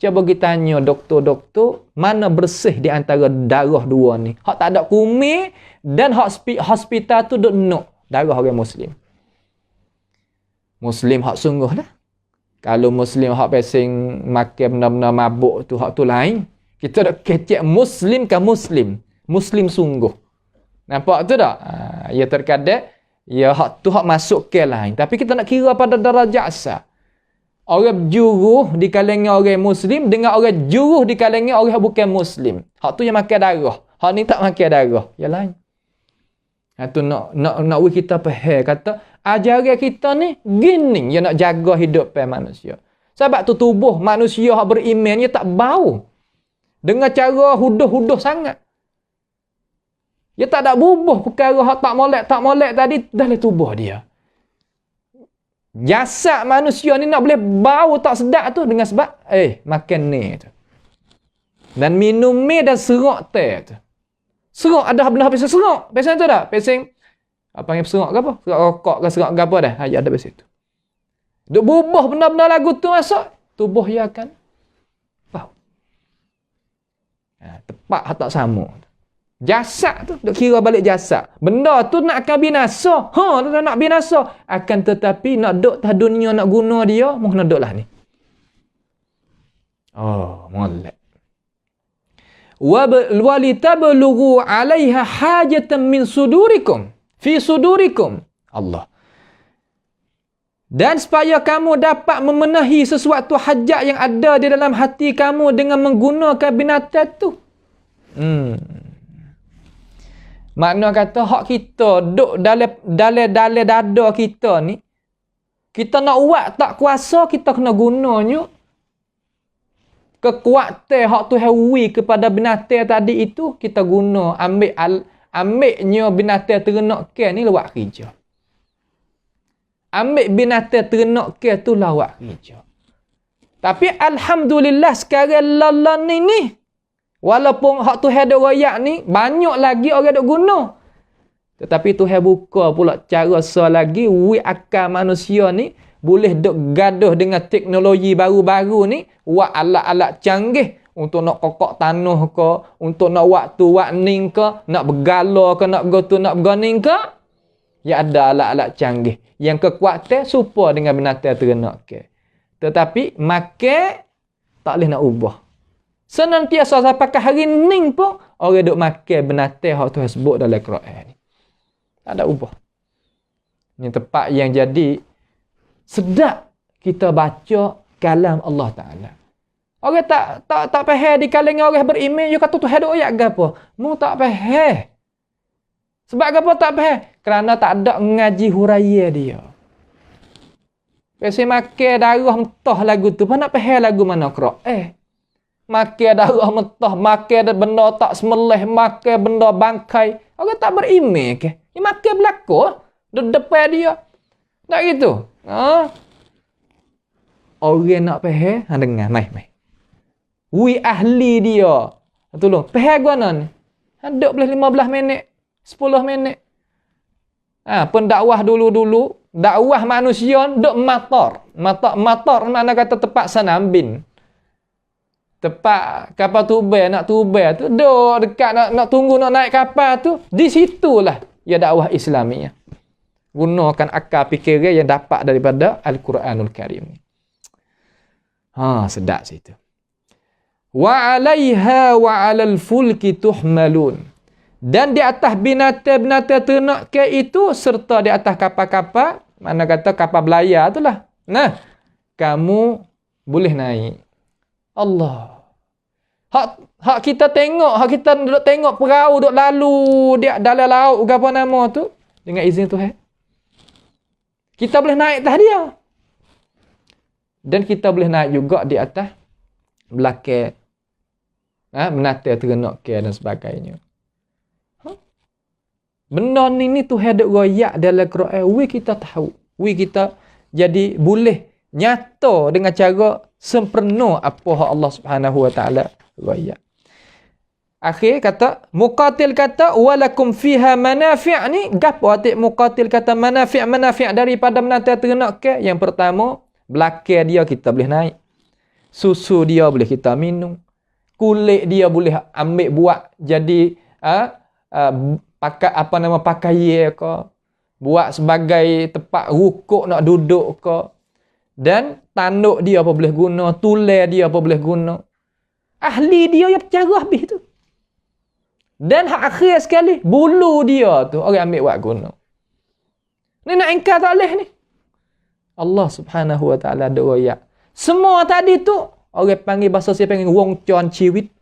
cuba kita tanya doktor-doktor, mana bersih di antara darah dua ni? Hak tak ada kumis dan hak hospital tu duk nok darah orang Muslim. Muslim hak sungguh dah. Kalau Muslim hak pesing makan benda-benda mabuk tu, hak tu lain. Kita dak kecek Muslim ke Muslim. Muslim sungguh. Nampak tu tak? Ya terkadang, ya hak tu hak masuk ke lain. Tapi kita nak kira pada darajat asal. Orang juruh di kalangan orang Muslim dengan orang juruh di kalangan orang bukan Muslim. Hak tu yang makan darah. Hak ni tak makan darah. Yang lain. Tu nak kita faham kata ajaran kita ni gini yang nak jaga hidup manusia. Sebab tu tubuh manusia hak beriman dia tak bau. Dengan cara huduh-huduh sangat. Dia tak ada bubuh perkara hak tak molek tadi dalam tubuh dia. Jasad manusia ni nak boleh bau tak sedap tu dengan sebab makan ni tu. Dan minum ni dan serak teh tu. Serak ada benda habis serak. Biasa tu dah. Pesing apa panggil serak ke apa? Serak rokok ke serak ke apa dah. Ada biasa tu. Duk bubuh benda-benda lagu tu masuk, tubuh dia akan bau. Tepat hak tak sama. Jasad tu duk kira balik jasad. Benda tu nak akan binasa. Nak binasa. Akan tetapi nak duk tah dunia nak guna dia, mohon duk lah ni. Molek. Walitablugu 'alaiha hajatan min sudurikum fi sudurikum. Allah. Dan supaya kamu dapat memenuhi sesuatu hajat yang ada di dalam hati kamu dengan menggunakan binatang tu. Makna kata hak kita duk dalam dada kita ni, kita nak buat tak kuasa, kita kena gunanya kekuatan hak tu hawi kepada binatang tadi itu, kita guna ambilnya binatang ternak ni lawak kerja. Ambil binatang ternak tu lawak kerja. Tapi alhamdulillah sekarang lalan ni walaupun hak Tuhan dok royak ni banyak lagi orang dok guna. Tetapi Tuhan buka pula cara lagi akal manusia ni boleh dok gaduh dengan teknologi baru-baru ni, buat alat-alat canggih untuk nak kokok tanah ke, untuk nak waktu wakning ke, nak bergala ke, nak gotu nak berganing ke. Ya ada alat-alat canggih yang kekuatan serupa dengan binatang ternak ke. Tetapi makan tak boleh nak ubah. Senantiasa sampai ke hari ni pun orang duk makan binatang hak Tuhan sebut dalam Quran ni. Tak ada ubah. Ini tempat yang jadi sedap kita baca kalam Allah Ta'ala. Orang tak faham di kalangan orang beriman, dia kata Tuhan duk ayat gapo? Mu tak faham. Sebab apa tak faham? Kerana tak ada ngaji huraya dia. Biasa makan darah mentah lagu tu. Apa nak faham lagu mana kerak? Makan darah mentah, makan benda tak semelih, makan benda bangkai. Orang tak beriman ke? Dia makan belakang di depan dia. Tak gitu. Orang nak faham, dengar, mai. Wi ahli dia. Tolong, faham gua ni. Duduk boleh 15 minit, 10 minit. Pendakwah dulu-dulu, dakwah manusia duk matar. Matar mana kata tempat sanambin. Tempat kapal tubai nak tubai tu duk dekat nak tunggu nak naik kapal tu, di situlah ya dakwah Islamiah. Gunakan akal fikiran yang dapat daripada Al-Quranul Karim. Sedap situ. Wa 'alaiha wa 'alal fulki tuhmalun. Dan di atas binatang-binatang ternak ke itu serta di atas kapal-kapal, mana kata kapal belayar itulah. Nah, kamu boleh naik. Allah. Hak kita tengok, hak kita duduk tengok perahu duk lalu dia dalam laut ke apa nama tu dengan izin Tuhan. Kita boleh naik atas dia. Dan kita boleh naik juga di atas belakang. Binatang ternak ke dan sebagainya. Benda ni Tuhan duk royak dalam Quran. Kita tahu. Kita jadi boleh nyata dengan cara sempurna apa hak Allah Subhanahu Wa Taala royak. Akhir kata Muqatil kata walakum fiha manafi' ni gapo arti Muqatil kata manafi' daripada binatang ternak ke? Yang pertama, belakang dia kita boleh naik. Susu dia boleh kita minum. Kulit dia boleh ambil buat jadi pakai apa nama pakaian ke, buat sebagai tempat rukuk nak duduk ke, dan tanduk dia apa boleh guna, tulang dia apa boleh guna. Ahli dia yang cara habis tu. Dan hak akhir sekali bulu dia tu orang ambil buat guna. Ni nak ingkar tak boleh ni. Allah Subhanahu Wa Taala ada royak. Semua tadi tu orang panggil bahasa saya panggil wong con ciwit.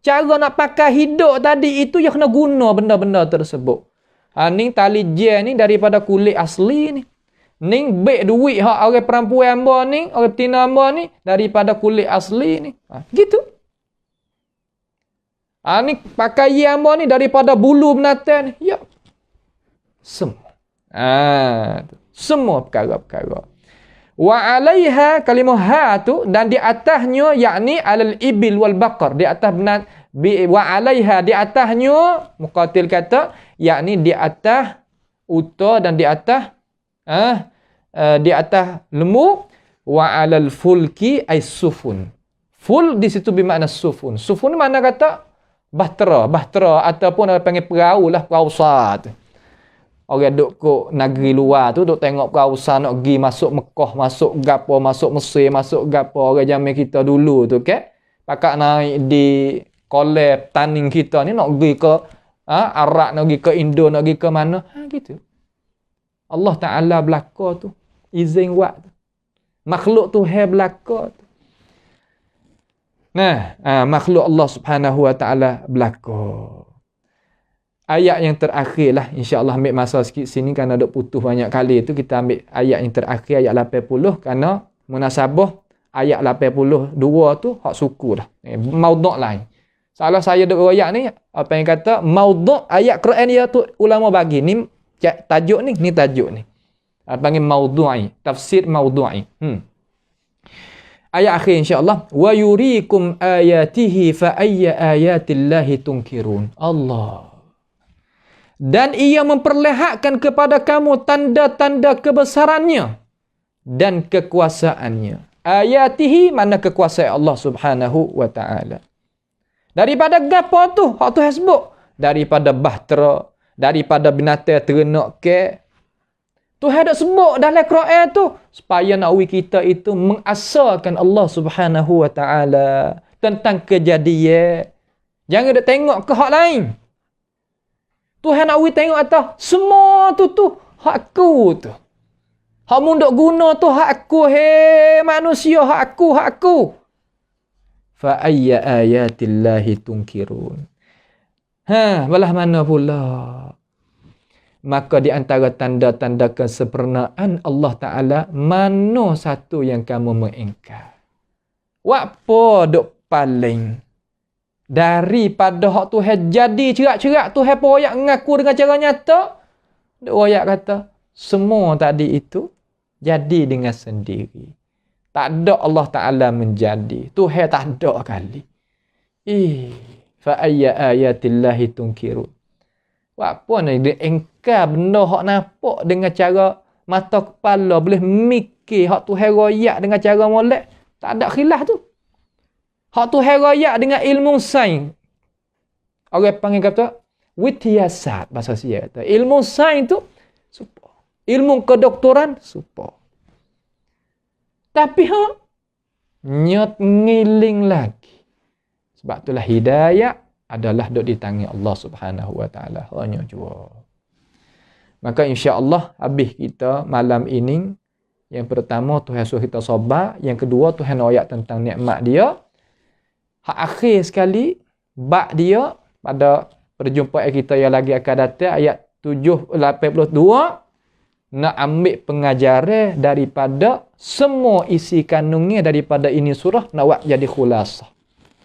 Cara nak pakai hidup tadi itu yang kena guna benda-benda tersebut. Ni tali jen ni daripada kulit asli ni. Ni beg duit hak orang perempuan hamba ni, orang betina hamba ni daripada kulit asli ni. Gitu. Ni pakai hamba ni daripada bulu binatang ni. Ya. Semua. Semua perkara-perkara. Wa 'alaiha kalimah ha tu dan di atasnya yakni alal ibil wal baqar, di atas wa 'alaiha di atasnya Muqatil kata yakni di atas unta dan di atas lembu. Wa 'alal fulki ay sufun. Ful di situ bermakna sufun. Sufun mana kata bahtera ataupun orang panggil perahu lah, perahu besar tu. Orang duk ke negeri luar tu duk tengok perahu besar nak pergi masuk Mekah, masuk gapo, masuk Mesir, masuk gapo. Orang zaman kita dulu tu kan. Pakak naik di kolab taning kita ni nak pergi ke Arab, nak pergi ke Indo, nak pergi ke mana. Gitu. Allah Ta'ala belaka tu. Izin buat tu. Makhluk Tuhan belaka tu. Nah, makhluk Allah Subhanahu Wa Ta'ala belaka. Ayat yang terakhir lah, insya-Allah ambil masa sikit sini kerana duk putus banyak kali tu, kita ambil ayat yang terakhir, ayat 80, kerana munasabah ayat 82 tu hak suku dah. Maudhu' lain. Salah saya duk royak ni, apa yang kata maudhu' ayat Quran dia tu ulama bagi ni tajuk ni tajuk ni. Panggil maudhu'i, tafsir maudhu'i. Ayat akhir insya-Allah, wa yuriikum ayatihi fa ayya ayatillahi tunkirun. Allah. Dan ia memperlihatkan kepada kamu tanda-tanda kebesarannya dan kekuasaannya. Ayatihi mana kekuasaan Allah Subhanahu Wa Ta'ala. Daripada gapo tu? Hak tu sebut. Daripada bahtera, daripada binatang ternak ke. Tuhan dah sebut dalam Quran tu supaya nak kita itu mengasahkan Allah Subhanahu Wa Ta'ala tentang kejadian. Jangan duk tengok ke hak lain. Tuhan nak tengok atas semua tu hak aku tu. Hak munduk guna tu hak aku, manusia, hak aku. Fa ayya ayatillahi tunkirun. Belah mana pula? Maka di antara tanda-tanda kesempurnaan Allah Ta'ala, mana satu yang kamu mengingkar? Apa duk paling daripada hak Tuhan jadi cerak-cerak Tuhan poyak mengaku dengan cara nyata? Duk royak kata, semua tadi itu jadi dengan sendiri. Tak ada Allah Ta'ala menjadi. Tuhan tak ada kali. Fa ayya ayatillahi tunkirun. Apa ni? Dia engkar benda hak nampak dengan cara mata kepala. Boleh mikir hak Tuhan royak dengan cara molek. Tak ada khilaf tu. Hak Tuhan royak dengan ilmu sains. Orang panggil kata, witiasat. Bahasa saya kata. Ilmu sains tu, super. Ilmu kedoktoran, super. Tapi nyot ngiling lagi. Sebab itulah hidayah adalah duduk di tangan Allah Subhanahu Wa Taala. Hanya jua. Maka insya-Allah habis kita malam ini, yang pertama Tuhan suruh kita sabar, yang kedua Tuhan ayat tentang nikmat dia. Hak akhir sekali bab dia pada perjumpaan kita yang lagi akan datang ayat 782, nak ambil pengajaran daripada semua isi kandungnya daripada ini surah, nak buat jadi khulasah.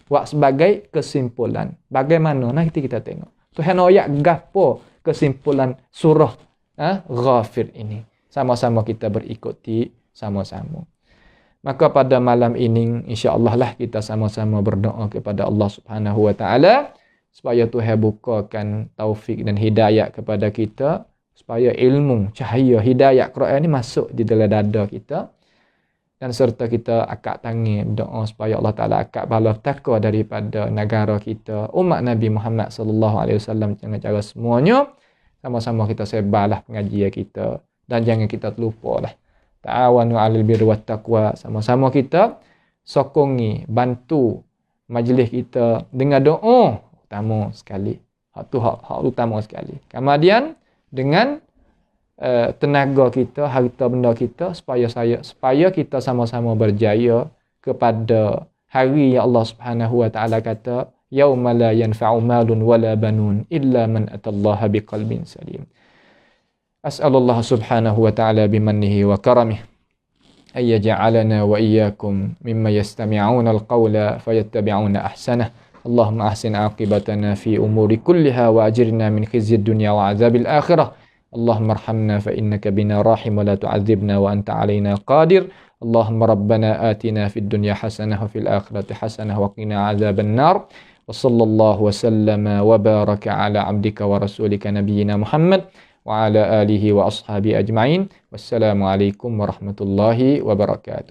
Buat sebagai kesimpulan. Bagaimana? Nanti kita tengok. Tuhan ayat gapo kesimpulan surah Ghafir ini. Sama-sama kita berikuti sama-sama. Maka pada malam ini insya-Allah lah kita sama-sama berdoa kepada Allah Subhanahu Wa Taala supaya Tuhan bukakan taufik dan hidayah kepada kita, supaya ilmu, cahaya, hidayah Quran ni masuk di dalam dada kita, dan serta kita akak tangan doa supaya Allah Ta'ala akak bala takwa daripada negara kita, umat Nabi Muhammad sallallahu alaihi wasallam, dengan cara semuanya sama-sama kita sebarlah pengajian kita, dan jangan kita terlupalah ta'awanu 'alal birri wat taqwa, sama-sama kita sokongi, bantu majlis kita dengan doa utama sekali. Hak utama sekali. Kemudian dengan tenaga kita, harta benda kita, supaya kita sama-sama berjaya kepada hari yang Allah Subhanahu Wa Taala kata, yauma la yanfa'u malun wala banun illa man atallaha biqalbin salim. As'alullah Subhanahu Wa Taala bimannihi wa karamih ay yaj'alana wa iyyakum mimma yastami'una alqawla fayattabi'una ahsanah. Allahumma ahsin 'aqibatana fi umuri kulliha wa ajirna min khizyid dunya wa 'adzabil akhirah. Allahumma arhamna fa innaka bina rahim wa la tu'adzibna wa anta 'alaina qadir. Allahumma rabbana atina fid dunya hasanah wa fil akhirati hasanah wa qina 'adzaban nar. Wa sallallahu wa sallama wa baraka 'ala 'abdika wa rasulika nabiyyina Muhammad wa 'ala alihi wa ashabihi ajma'in. Wassalamu alaikum warahmatullahi wabarakatuh.